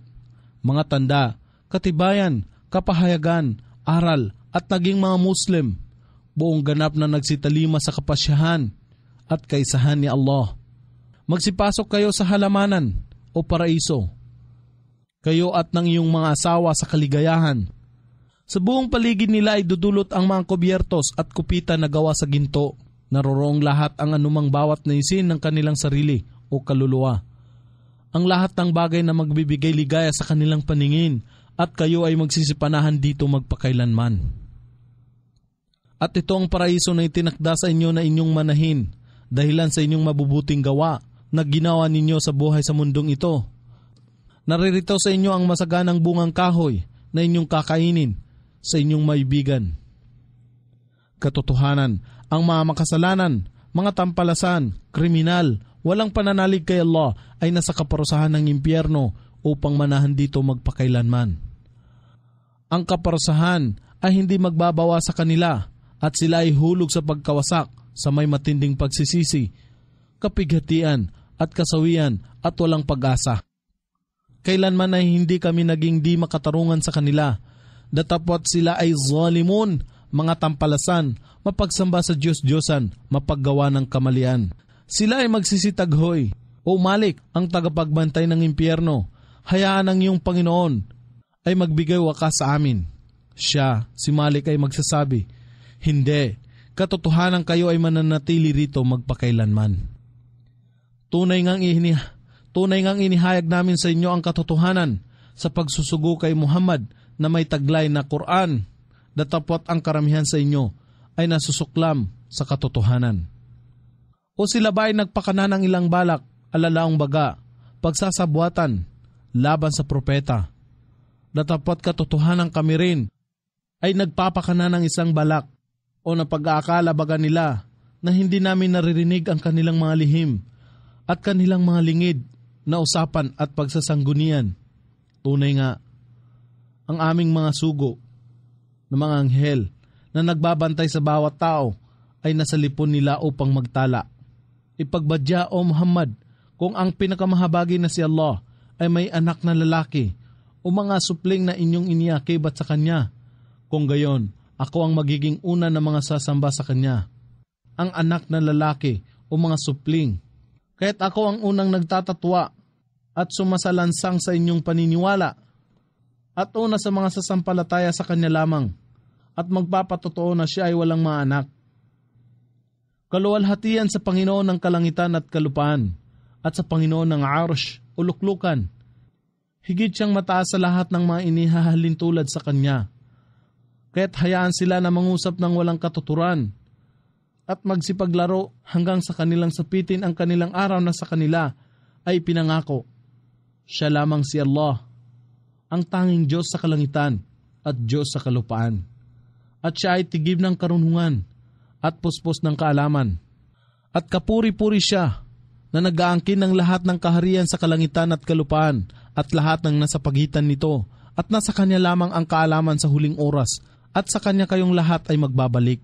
mga tanda, katibayan, kapahayagan, aral at naging mga Muslim, buong ganap na nagsitalima sa kapasyahan at kaisahan ni Allah. Magsipasok kayo sa halamanan o paraiso, kayo at ng iyong mga asawa sa kaligayahan. Sa buong paligid nila ay dudulot ang mga kubyertos at kupita na gawa sa ginto. Naroroong lahat ang anumang bawat naisin ng kanilang sarili o kaluluwa. Ang lahat ng bagay na magbibigay ligaya sa kanilang paningin at kayo ay magsisipanahan dito magpakailanman. At ito ang paraiso na itinakda sa inyo na inyong manahin, dahilan sa inyong mabubuting gawa na ginawa ninyo sa buhay sa mundong ito. Naririto sa inyo ang masaganang bungang kahoy na inyong kakainin sa inyong maibigan. Katotohanan, ang mga makasalanan, mga tampalasan, kriminal, walang pananalig kay Allah ay nasa kaparusahan ng impyerno upang manahan dito magpakailanman. Ang kaparusahan ay hindi magbabawa sa kanila at sila ay hulog sa pagkawasak sa may matinding pagsisisi, kapighatian at kasawian at walang pag-asa. Kailanman ay hindi kami naging di makatarungan sa kanila, datapwat sila ay zalimun, mga tampalasan, mapagsamba sa Diyos-Diyosan, mapaggawa ng kamalian. Sila ay magsisitaghoy, O Malik, ang tagapagbantay ng impyerno, hayaan ang iyong Panginoon ay magbigay wakas sa amin. Siya, si Malik ay magsasabi, hindi, katotohanan kayo ay mananatili rito magpakailanman. Tunay ngang inihayag namin sa inyo ang katotohanan sa pagsusugo kay Muhammad na may taglay na Quran, datapot ang karamihan sa inyo ay nasusuklam sa katotohanan. O sila ba ay nagpakana ng ilang balak, alalaong baga, pagsasabuatan, laban sa propeta? Datapot katotohanan kami rin ay nagpapakana ng isang balak o napag-aakala baga nila na hindi namin naririnig ang kanilang mga lihim at kanilang mga lingid na usapan at pagsasanggunian. Tunay nga, ang aming mga sugo na mga anghel na nagbabantay sa bawat tao ay nasa lipon nila upang magtala. Ipagbadya o Muhammad kung ang pinakamahabagi na si Allah ay may anak na lalaki o mga supling na inyong iniakibat sa kanya. Kung gayon, ako ang magiging una na mga sasamba sa kanya. Ang anak na lalaki o mga supling. Kaya't ako ang unang nagtatatwa at sumasalansang sa inyong paniniwala at una sa mga sasampalataya sa kanya lamang at magpapatotoo na siya ay walang mga anak. Kaluwalhatian sa Panginoon ng kalangitan at kalupaan at sa Panginoon ng Arsh o luklukan. Higit siyang mataas sa lahat ng mga inihahalin tulad sa kanya. Kaya't hayaan sila na mangusap ng walang katuturan at magsipaglaro hanggang sa kanilang sapitin ang kanilang araw na sa kanila ay pinangako. Siya lamang si Allah, ang tanging Diyos sa kalangitan at Diyos sa kalupaan. At siya ay tigib ng karunungan at puspos ng kaalaman. At kapuri-puri siya na nag-aangkin ng lahat ng kaharian sa kalangitan at kalupaan at lahat ng nasa pagitan nito at nasa kanya lamang ang kaalaman sa huling oras at sa kanya kayong lahat ay magbabalik.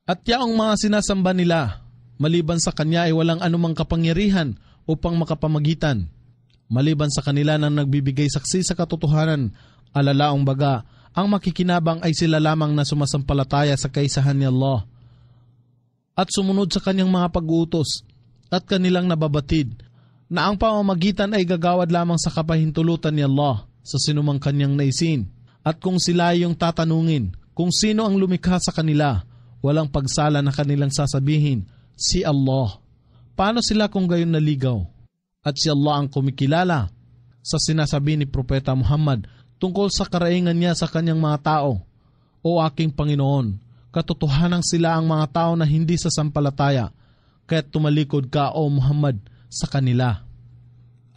At yaong mga sinasamba nila, maliban sa kanya ay walang anumang kapangyarihan upang makapamagitan. Maliban sa kanila na nagbibigay saksi sa katotohanan, alalaong baga, ang makikinabang ay sila lamang na sumasampalataya sa kaisahan ni Allah at sumunod sa kanyang mga pag-uutos at kanilang nababatid na ang pamamagitan ay gagawad lamang sa kapahintulutan ni Allah sa sinumang kanyang naisin. At kung sila ay yung tatanungin kung sino ang lumikha sa kanila, walang pagsala na kanilang sasabihin, si Allah. Paano sila kung gayon naligaw? At si Allah ang kumikilala sa sinasabi ni Propeta Muhammad tungkol sa karaingan niya sa kanyang mga tao. O aking Panginoon, katotohanang sila ang mga tao na hindi sasampalataya, kaya't tumalikod ka o Muhammad sa kanila.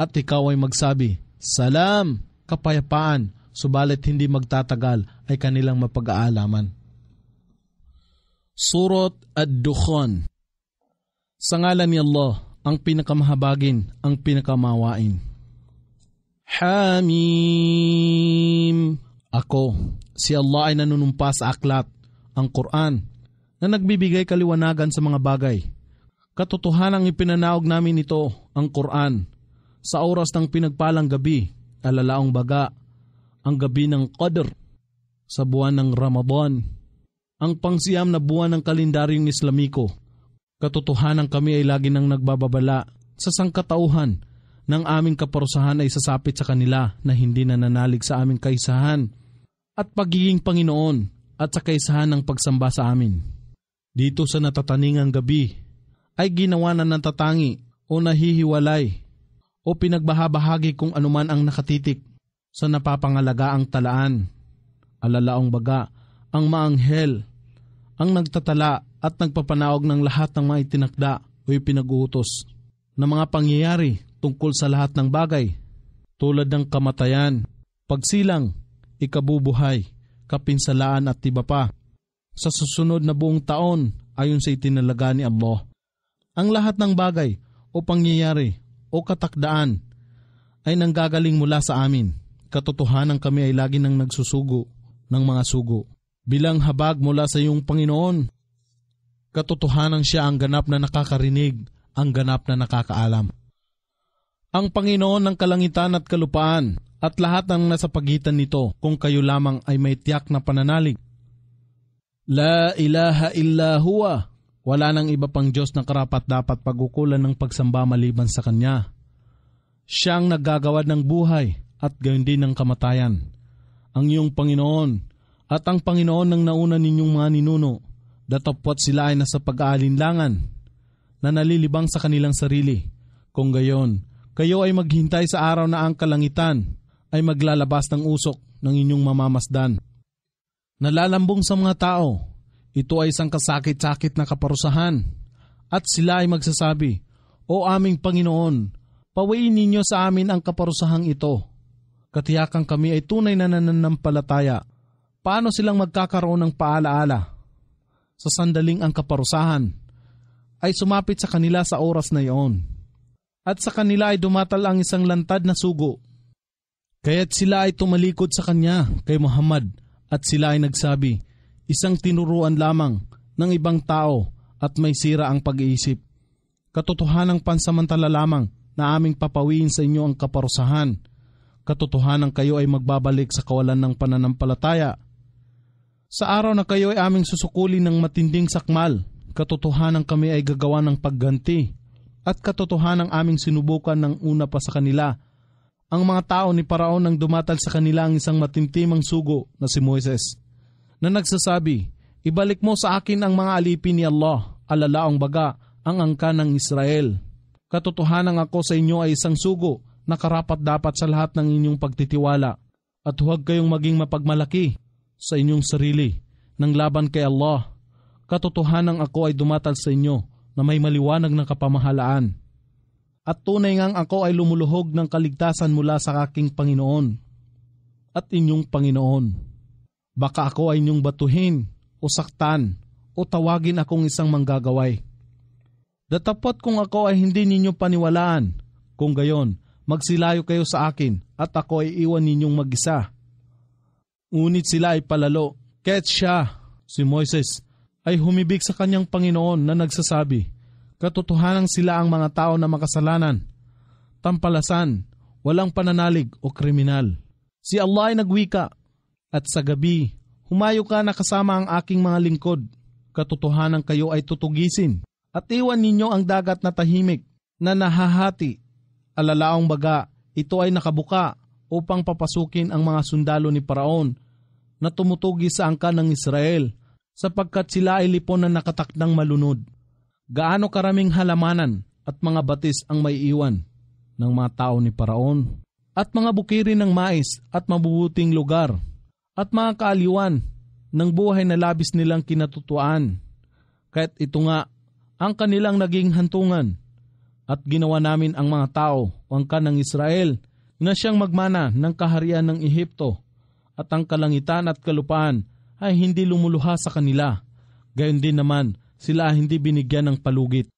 At ikaw ay magsabi, Salam, kapayapaan, subalit hindi magtatagal ay kanilang mapag-aalaman. Surat Ad-Dukhan. Sa ngalan ni Allah, ang pinakamahabagin, ang pinakamawain. Hamim. Ako, si Allah ay nanunumpa sa aklat, ang Quran, na nagbibigay kaliwanagan sa mga bagay. Katotohanang ipinanaog namin ito, ang Quran, sa oras ng pinagpalang gabi, alalaong baga, ang gabi ng Qadr, sa buwan ng Ramadan, ang pangsiyam na buwan ng kalendaryong Islamiko. Katotohanan kami ay lagi nang nagbababala sa sangkatauhan ng aming kaparusahan ay sasapit sa kanila na hindi nananalig sa aming kaisahan at pagiging Panginoon at sa kaisahan ng pagsamba sa amin. Dito sa natataningang gabi ay ginawa na natatangi o nahihiwalay o pinagbahabahagi kung anuman ang nakatitik sa napapangalagaang talaan. Alalaong baga, ang maanghel, ang nagtatala at nagpapanaog ng lahat ng mga itinakda o ipinag-uutos na mga pangyayari tungkol sa lahat ng bagay, tulad ng kamatayan, pagsilang, ikabubuhay, kapinsalaan at iba pa, sa susunod na buong taon ayon sa itinalaga ni Allah. Ang lahat ng bagay o pangyayari o katakdaan ay nanggagaling mula sa amin. Katotohanan kami ay lagi nang nagsusugo ng mga sugo bilang habag mula sa iyong Panginoon. Katotohanan siya ang ganap na nakakarinig, ang ganap na nakakaalam. Ang Panginoon ng kalangitan at kalupaan at lahat ng nasa pagitan nito, kung kayo lamang ay may tiyak na pananalig. La ilaha illa huwa. Wala nang iba pang Diyos na karapat dapat pagkukulan ng pagsamba maliban sa Kanya. Siyang naggagawad ng buhay at gayon din ng kamatayan. Ang iyong Panginoon at ang Panginoon ng nauna ninyong mga ninuno, datapwat sila ay nasa pag-aalinlangan na nalilibang sa kanilang sarili. Kung gayon, kayo ay maghintay sa araw na ang kalangitan ay maglalabas ng usok ng inyong mamamasdan. Nalalambong sa mga tao, ito ay isang kasakit-sakit na kaparusahan. At sila ay magsasabi, O aming Panginoon, pawiin ninyo sa amin ang kaparusahang ito. Katiyakan kami ay tunay na nananampalataya. Paano silang magkakaroon ng paalaala? Sa sandaling ang kaparusahan ay sumapit sa kanila sa oras na iyon. At sa kanila ay dumatal ang isang lantad na sugo. Kaya't sila ay tumalikod sa kanya kay Muhammad at sila ay nagsabi, isang tinuruan lamang ng ibang tao at may sira ang pag-iisip. Katotohanang pansamantala lamang na aming papawiin sa inyo ang kaparusahan. Katotohanan kayo ay magbabalik sa kawalan ng pananampalataya. Sa araw na kayo ay aming susukulin ng matinding sakmal, katotohanan kami ay gagawa ng pagganti. At katotohanan aming sinubukan ng una pa sa kanila. Ang mga tao ni Paraon nang dumatal sa kanila ang isang matimtimang sugo na si Moises, na nagsasabi, ibalik mo sa akin ang mga alipin ni Allah, alalaong baga ang angkan ng Israel. Katotohanan ako sa inyo ay isang sugo na karapat-dapat sa lahat ng inyong pagtitiwala at huwag kayong maging mapagmalaki sa inyong sarili ng laban kay Allah. Katotohanan ako ay dumatal sa inyo na may maliwanag na kapamahalaan. At tunay ngang ako ay lumuluhog ng kaligtasan mula sa aking Panginoon at inyong Panginoon. Baka ako ay inyong batuhin o saktan o tawagin akong isang manggagaway. Datapot kung ako ay hindi ninyo paniwalaan, kung gayon, magsilayo kayo sa akin at ako ay iwan ninyong mag-isa. Ngunit sila ay palalo, kaya't siya, si Moises, ay humibig sa kanyang Panginoon na nagsasabi, katotohanan sila ang mga tao na makasalanan, tampalasan, walang pananalig o kriminal. Si Allah ay nagwika, at sa gabi, humayo ka na kasama ang aking mga lingkod. Katotohanan kayo ay tutugisin, at iwan ninyo ang dagat na tahimik na nahahati. Alalaong baga, ito ay nakabuka upang papasukin ang mga sundalo ni Paraon na tumutugi sa angkan ng Israel, sapagkat sila ay lipon na nakatakdang malunod. Gaano karaming halamanan at mga batis ang may iwan ng mga tao ni Paraon, at mga bukirin ng mais at mabubuting lugar, at mga kaaliwan ng buhay na labis nilang kinatutuan. Kaya't ito nga ang kanilang naging hantungan, at ginawa namin ang mga tao o angkan ng Israel na siyang magmana ng kaharian ng Ehipto, at ang kalangitan at kalupaan ay hindi lumuluha sa kanila. Gayon din naman, sila hindi binigyan ng palugit.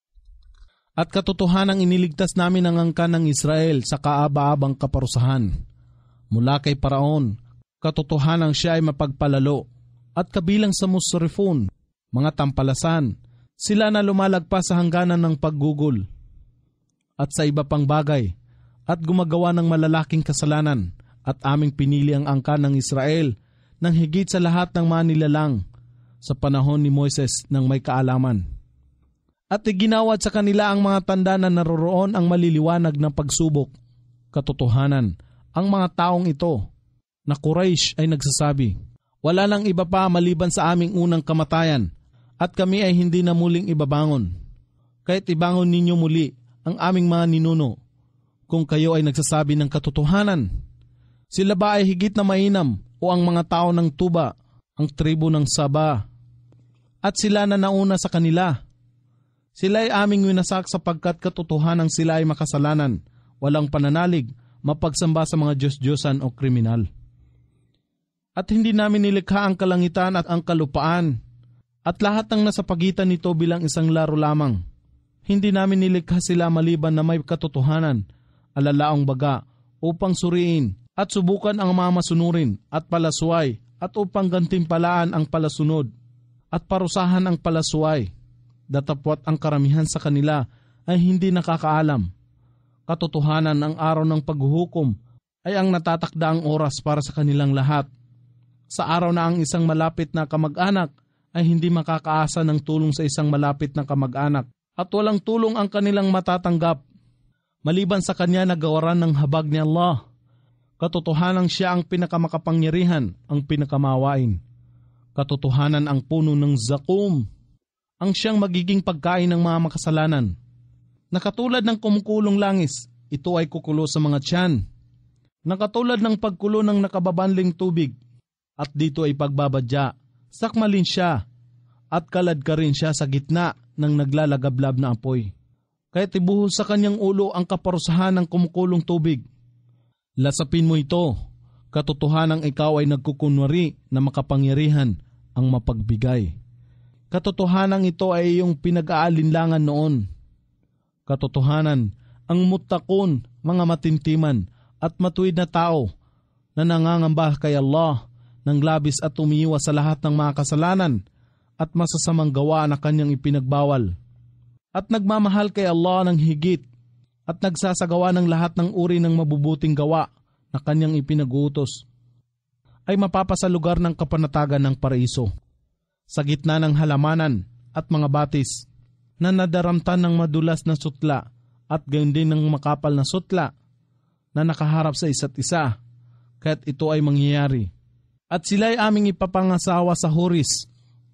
At katotohanang iniligtas namin ang angkan ng Israel sa kaaba-abang kaparusahan. Mula kay Paraon, katotohanang siya ay mapagpalalo, at kabilang sa musrifun, mga tampalasan, sila na lumalagpas sa hangganan ng paggugol. At sa iba pang bagay, at gumagawa ng malalaking kasalanan, at aming pinili ang angkan ng Israel nang higit sa lahat ng mga nilalang sa panahon ni Moises nang may kaalaman. At iginawad sa kanila ang mga tanda na naroroon ang maliliwanag ng pagsubok. Katotohanan, ang mga taong ito na Quraysh ay nagsasabi, wala nang iba pa maliban sa aming unang kamatayan, at kami ay hindi na muling ibabangon. Kahit ibangon ninyo muli ang aming mga ninuno, kung kayo ay nagsasabi ng katotohanan. Sila ba ay higit na mainam o ang mga tao ng Tuba, ang tribo ng Saba? At sila na nauna sa kanila. Sila ay aming winasak sapagkat katotohanan sila ay makasalanan, walang pananalig, mapagsamba sa mga Diyos-Diyosan o kriminal. At hindi namin nilikha ang kalangitan at ang kalupaan, at lahat ng nasa pagitan nito bilang isang laro lamang. Hindi namin nilikha sila maliban na may katotohanan, alalaong baga, upang suriin at subukan ang mga masunurin at palasway, at upang gantimpalaan ang palasunod at parusahan ang palasway. Datapwat ang karamihan sa kanila ay hindi nakakaalam. Katotohanan, ang araw ng paghuhukom ay ang natatakdaang oras para sa kanilang lahat. Sa araw na ang isang malapit na kamag-anak ay hindi makakaasa ng tulong sa isang malapit na kamag-anak, at walang tulong ang kanilang matatanggap maliban sa kanya na gawaran ng habag ni Allah. Katotohanan siya ang pinakamakapangyarihan, ang pinakamawain. Katotohanan, ang puno ng zakum ang siyang magiging pagkain ng mga makasalanan. Na katulad ng kumukulong langis, ito ay kukulo sa mga tiyan. Nakatulad ng pagkulo ng nakababanling tubig, at dito ay pagbabadya, sakmalin siya, at kalad ka rin siya sa gitna ng naglalagablab na apoy. Kaya tibuhos sa kanyang ulo ang kaparusahan ng kumukulong tubig. Lasapin mo ito, katotohanang ikaw ay nagkukunwari na makapangyarihan ang mapagbigay. Katotohanang ito ay iyong pinag-aalinlangan noon. Katotohanan, ang mutakon, mga matintiman at matuwid na tao na nangangamba kay Allah ng labis at umiiwas sa lahat ng mga kasalanan at masasamang gawa na kanyang ipinagbawal. At nagmamahal kay Allah ng higit at nagsasagawa ng lahat ng uri ng mabubuting gawa na kanyang ipinag-uutos, ay mapapasa lugar ng kapanatagan ng paraiso, sa gitna ng halamanan at mga batis na nadaramtan ng madulas na sutla at gayon din ng makapal na sutla na nakaharap sa isa't isa, kaya't ito ay mangyayari. At sila ay aming ipapangasawa sa huris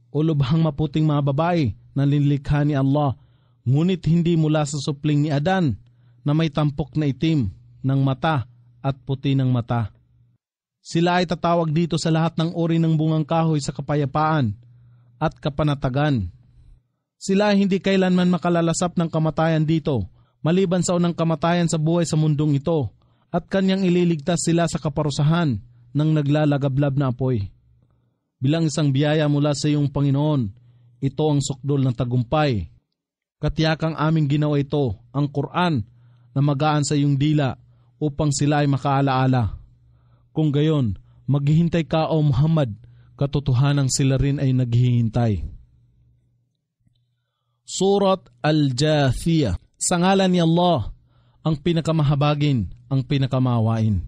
o lubhang maputing mga babae na linlikha ni Allah, ngunit hindi mula sa supling ni Adan na may tampok na itim ng mata at puti ng mata. Sila ay tatawag dito sa lahat ng uri ng bungang kahoy sa kapayapaan at kapanatagan. Sila ay hindi kailanman makalalasap ng kamatayan dito, maliban sa unang kamatayan sa buhay sa mundong ito, at kanyang ililigtas sila sa kaparusahan ng naglalagablab na apoy. Bilang isang biyaya mula sa iyong Panginoon, ito ang sukdol ng tagumpay. Katiyakang aming ginawa ito, ang Quran, na magaan sa iyong dila upang sila ay makaalaala. Kung gayon, maghihintay ka o Muhammad, katotohanang sila rin ay naghihintay. Surat Al-Jathiyah. Sa ngalan ni Allah, ang pinakamahabagin, ang pinakamawain.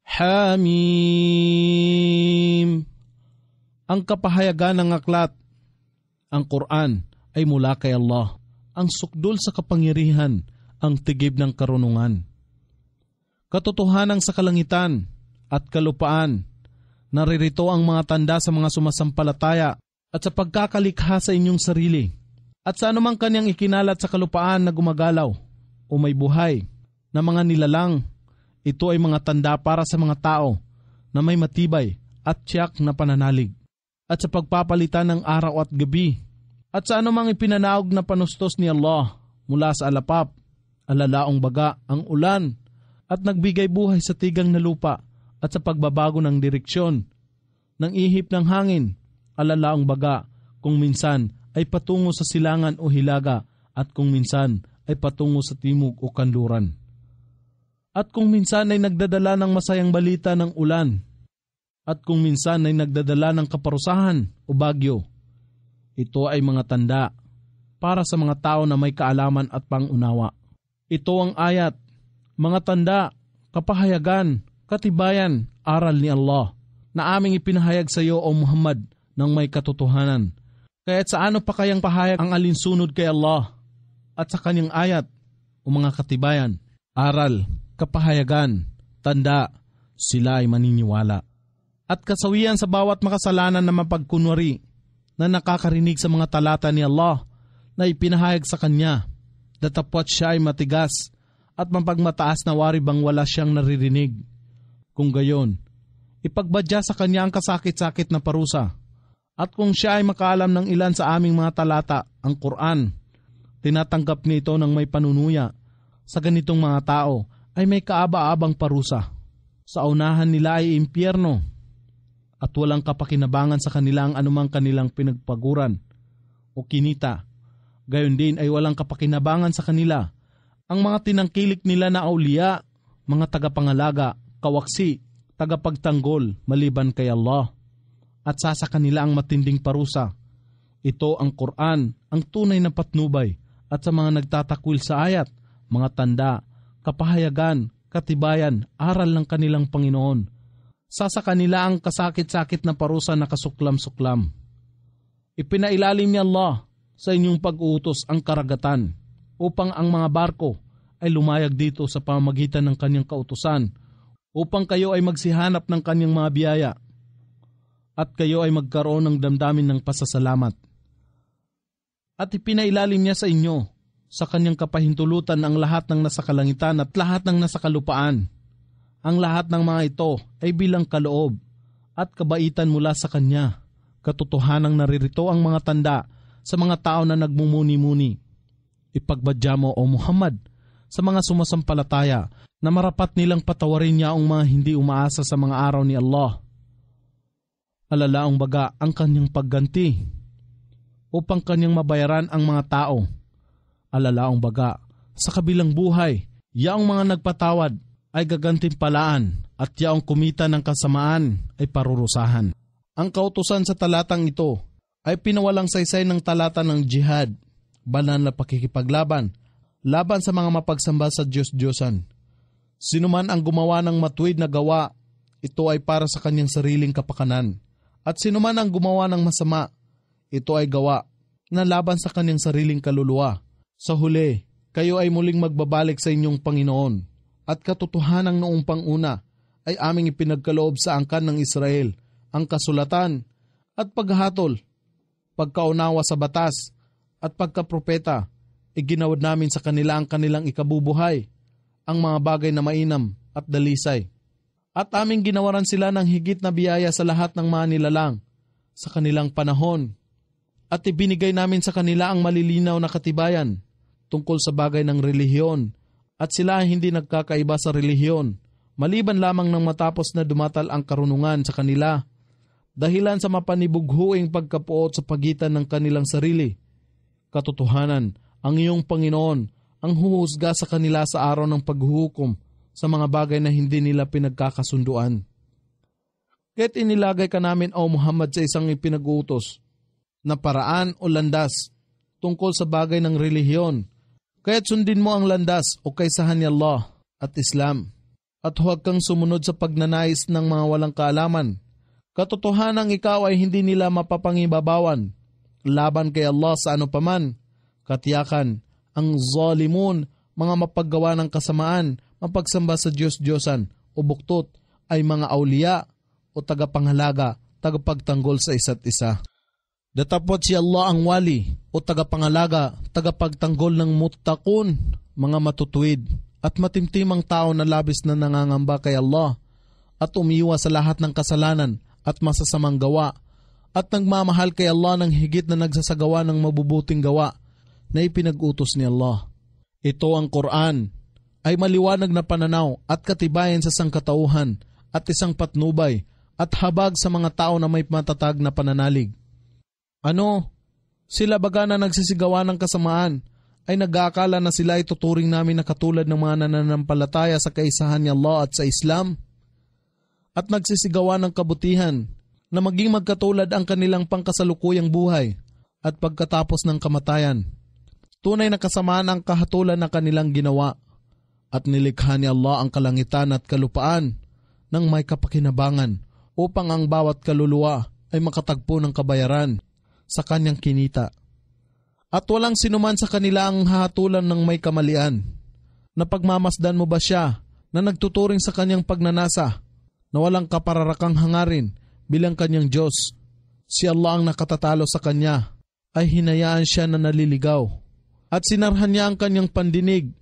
Hamim. Ang kapahayagan ng aklat, ang Quran, ay mula kay Allah, ang sukdol sa kapangyarihan, ang tigib ng karunungan. Katotohanan sa kalangitan at kalupaan, naririto ang mga tanda sa mga sumasampalataya at sa pagkakalikha sa inyong sarili, at sa anumang kanyang ikinalat sa kalupaan na gumagalaw o may buhay na mga nilalang. Ito ay mga tanda para sa mga tao na may matibay at tiyak na pananalig, at sa pagpapalitan ng araw at gabi, at sa anumang ipinanaog na panustos ni Allah mula sa alapap, alalaong baga, ang ulan, at nagbigay buhay sa tigang na lupa, at sa pagbabago ng direksyon ng ihip ng hangin, alalaong baga, kung minsan ay patungo sa silangan o hilaga, at kung minsan ay patungo sa timog o kanluran. At kung minsan ay nagdadala ng masayang balita ng ulan, at kung minsan ay nagdadala ng kaparusahan o bagyo. Ito ay mga tanda para sa mga tao na may kaalaman at pangunawa. Ito ang ayat, mga tanda, kapahayagan, katibayan, aral ni Allah, na aming ipinahayag sa iyo o Muhammad ng may katotohanan. Kaya't sa ano pa kayang pahayag ang alinsunod kay Allah at sa kanyang ayat o mga katibayan, aral, kapahayagan, tanda, sila ay maniniwala. At kasawian sa bawat makasalanan na mapagkunwari na nakakarinig sa mga talata ni Allah na ipinahayag sa kanya, datapwat siya ay matigas at mapagmataas na wari bang wala siyang naririnig. Kung gayon, ipagbadya sa kanya ang kasakit-sakit na parusa. At kung siya ay makaalam ng ilan sa aming mga talata, ang Quran, tinatanggap nito ng may panunuya sa ganitong mga tao ay may kaaba-abang parusa. Sa unahan nila ay impyerno at walang kapakinabangan sa kanila ang anumang kanilang pinagpaguran o kinita. Gayon din ay walang kapakinabangan sa kanila ang mga tinangkilik nila na auliya, mga tagapangalaga, kawaksi, tagapagtanggol maliban kay Allah. At sa kanila ang matinding parusa. Ito ang Quran, ang tunay na patnubay, at sa mga nagtatakwil sa ayat, mga tanda, kapahayagan, katibayan, aral ng kanilang Panginoon. Sa kanila ang kasakit-sakit na parusa na kasuklam-suklam. Ipinailalim ni Allah sa inyong pag-uutos ang karagatan upang ang mga barko ay lumayag dito sa pamamagitan ng kanyang kautusan upang kayo ay magsihanap ng kanyang mga biyaya at kayo ay magkaroon ng damdamin ng pasasalamat. At ipinailalim niya sa inyo sa kanyang kapahintulutan ang lahat ng nasa kalangitan at lahat ng nasa kalupaan, Ang lahat ng mga ito ay bilang kaloob at kabaitan mula sa Kanya. Katotohanang naririto ang mga tanda sa mga tao na nagmumuni-muni. Ipagbadya mo, O Muhammad, sa mga sumasampalataya na marapat nilang patawarin niya ang mga hindi umaasa sa mga araw ni Allah. Alalaong baga ang kanyang pagganti upang kanyang mabayaran ang mga tao. Alalaong baga sa kabilang buhay, yaong mga nagpatawad ay gagantimpalaan at yaong kumita ng kasamaan ay parurusahan. Ang kautusan sa talatang ito ay pinawalang saysay ng talata ng jihad, banal na pakikipaglaban, laban sa mga mapagsamba sa Diyos-Diyosan. Sino man ang gumawa ng matuwid na gawa, ito ay para sa kanyang sariling kapakanan. At sino man ang gumawa ng masama, ito ay gawa na laban sa kanyang sariling kaluluwa. Sa huli, kayo ay muling magbabalik sa inyong Panginoon. At katotohanang noong panguna ay aming ipinagkaloob sa angkan ng Israel ang kasulatan at paghatol, pagkaunawa sa batas at pagkapropeta. Iginawad namin sa kanila ang kanilang ikabubuhay, ang mga bagay na mainam at dalisay. At aming ginawaran sila ng higit na biyaya sa lahat ng mga nilalang sa kanilang panahon. At ibinigay namin sa kanila ang malilinaw na katibayan tungkol sa bagay ng relihiyon. At sila ay hindi nagkakaiba sa relihiyon, maliban lamang nang matapos na dumatal ang karunungan sa kanila, dahilan sa mapanibughuing pagkapuot sa pagitan ng kanilang sarili. Katotohanan, ang iyong Panginoon ang huhusga sa kanila sa araw ng paghuhukom sa mga bagay na hindi nila pinagkakasunduan. Kaya't inilagay ka namin, O Muhammad, sa isang ipinag-uutos na paraan o landas tungkol sa bagay ng relihiyon. Kaya't sundin mo ang landas o kaysahan ni Allah at Islam at huwag kang sumunod sa pagnanais ng mga walang kaalaman. Katotohanang ikaw ay hindi nila mapapangibabawan laban kay Allah sa ano paman. Katiyakan, ang zalimun, mga mapaggawa ng kasamaan, mapagsamba sa Diyos-Diyosan o buktot ay mga awliya o tagapanghalaga, tagapagtanggol sa isa't isa. Datapot si Allah ang wali o tagapangalaga, tagapagtanggol ng muttaqun, mga matutuwid at matimtimang tao na labis na nangangamba kay Allah at umiiwas sa lahat ng kasalanan at masasamang gawa at nagmamahal kay Allah ng higit na nagsasagawa ng mabubuting gawa na ipinag-utos ni Allah. Ito ang Quran ay maliwanag na pananaw at katibayan sa sangkatauhan at isang patnubay at habag sa mga tao na may matatag na pananalig. Ano? Sila baga na nagsisigawa ng kasamaan ay nag-aakala na sila ay tuturing namin na katulad ng mga nananampalataya sa kaisahan ni Allah at sa Islam? At nagsisigawa ng kabutihan na maging magkatulad ang kanilang pangkasalukuyang buhay at pagkatapos ng kamatayan. Tunay na kasamaan ang kahatulan ng kanilang ginawa at nilikha ni Allah ang kalangitan at kalupaan ng may kapakinabangan upang ang bawat kaluluwa ay makatagpo ng kabayaran sa kanyang kinita. At walang sinuman sa kanila ang hahatulan ng may kamalian. Napagmamasdan mo ba siya na nagtuturing sa kanyang pagnanasa na walang kapararakang hangarin bilang kanyang Diyos? Si Allah ang nakatatalo sa kanya ay hinayaan siya na naliligaw at sinarhan niya ang kanyang pandinig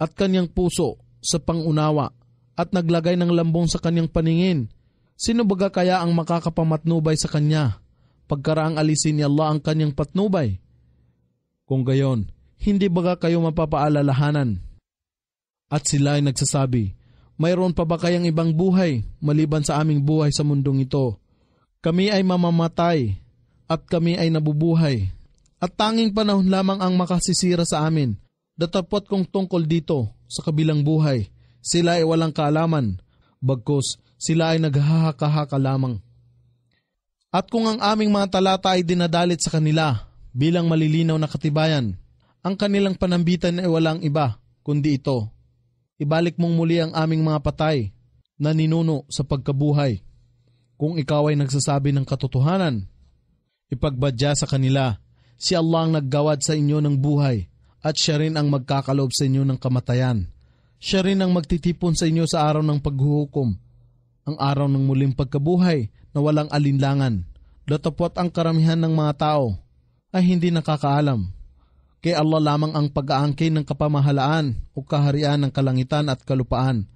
at kanyang puso sa pangunawa at naglagay ng lambong sa kanyang paningin. Sino baga kaya ang makakapamatnubay sa kanya pagkaraang alisin ni Allah ang kanyang patnubay? Kung gayon, hindi baga kayo mapapaalalahanan? At sila ay nagsasabi, mayroon pa ba kayang ibang buhay maliban sa aming buhay sa mundong ito? Kami ay mamamatay at kami ay nabubuhay. At tanging panahon lamang ang makasisira sa amin. Datapot kong tungkol dito sa kabilang buhay, sila ay walang kaalaman, bagkus sila ay naghahaka-haka lamang. At kung ang aming mga talata ay dinadalit sa kanila bilang malilinaw na katibayan, ang kanilang panambitan ay walang iba kundi ito. Ibalik mong muli ang aming mga patay na ninuno sa pagkabuhay. Kung ikaw ay nagsasabi ng katotohanan, ipagbadya sa kanila, si Allah ang naggawad sa inyo ng buhay at siya rin ang magkakaloob sa inyo ng kamatayan. Siya rin ang magtitipon sa inyo sa araw ng paghuhukom, ang araw ng muling pagkabuhay na walang alinlangan. Datapot ang karamihan ng mga tao ay hindi nakakaalam. Kay Allah lamang ang pag-aangkin ng kapamahalaan o kaharian ng kalangitan at kalupaan.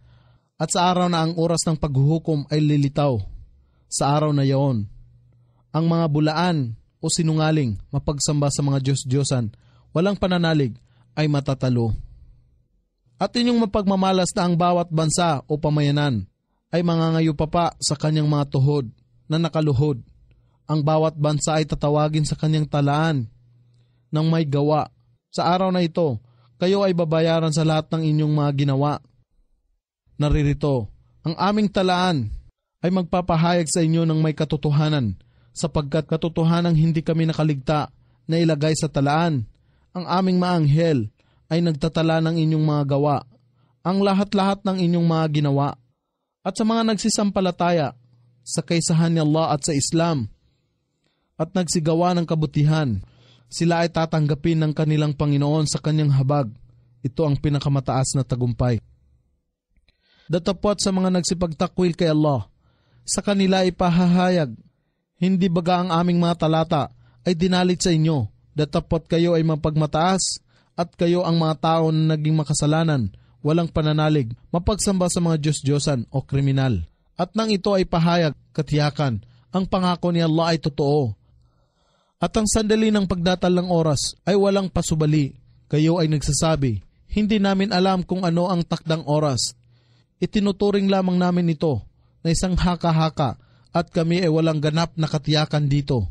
At sa araw na ang oras ng paghuhukom ay lilitaw, sa araw na yaon, ang mga bulaan o sinungaling mapagsamba sa mga Diyos-Diyosan, walang pananalig ay matatalo. At inyong mapagmamalas na ang bawat bansa o pamayanan ay mangangayo pa sa kanyang mga tuhod na nakaluhod. Ang bawat bansa ay tatawagin sa kanyang talaan ng may gawa. Sa araw na ito, kayo ay babayaran sa lahat ng inyong mga ginawa. Naririto, ang aming talaan ay magpapahayag sa inyo ng may katotohanan, sapagkat katotohanang hindi kami nakaligta na ilagay sa talaan. Ang aming maanghel ay nagtatala ng inyong mga gawa, ang lahat-lahat ng inyong mga ginawa. At sa mga nagsisampalataya sa kaysahan ni Allah at sa Islam at nagsigawa ng kabutihan, sila ay tatanggapin ng kanilang Panginoon sa kanyang habag. Ito ang pinakamataas na tagumpay. Datapwat sa mga nagsipagtakwil kay Allah, sa kanila ipahahayag, hindi baga ang aming mga talata ay dinalit sa inyo, datapwat kayo ay mapagmataas at kayo ang mga tao na naging makasalanan, walang pananalig, mapagsamba sa mga Diyos-Diyosan o kriminal. At nang ito ay pahayag, katiyakan, ang pangako ni Allah ay totoo. At ang sandali ng pagdatal ng oras ay walang pasubali. Kayo ay nagsasabi, hindi namin alam kung ano ang takdang oras. Itinuturing lamang namin ito na isang haka-haka at kami ay walang ganap na katiyakan dito.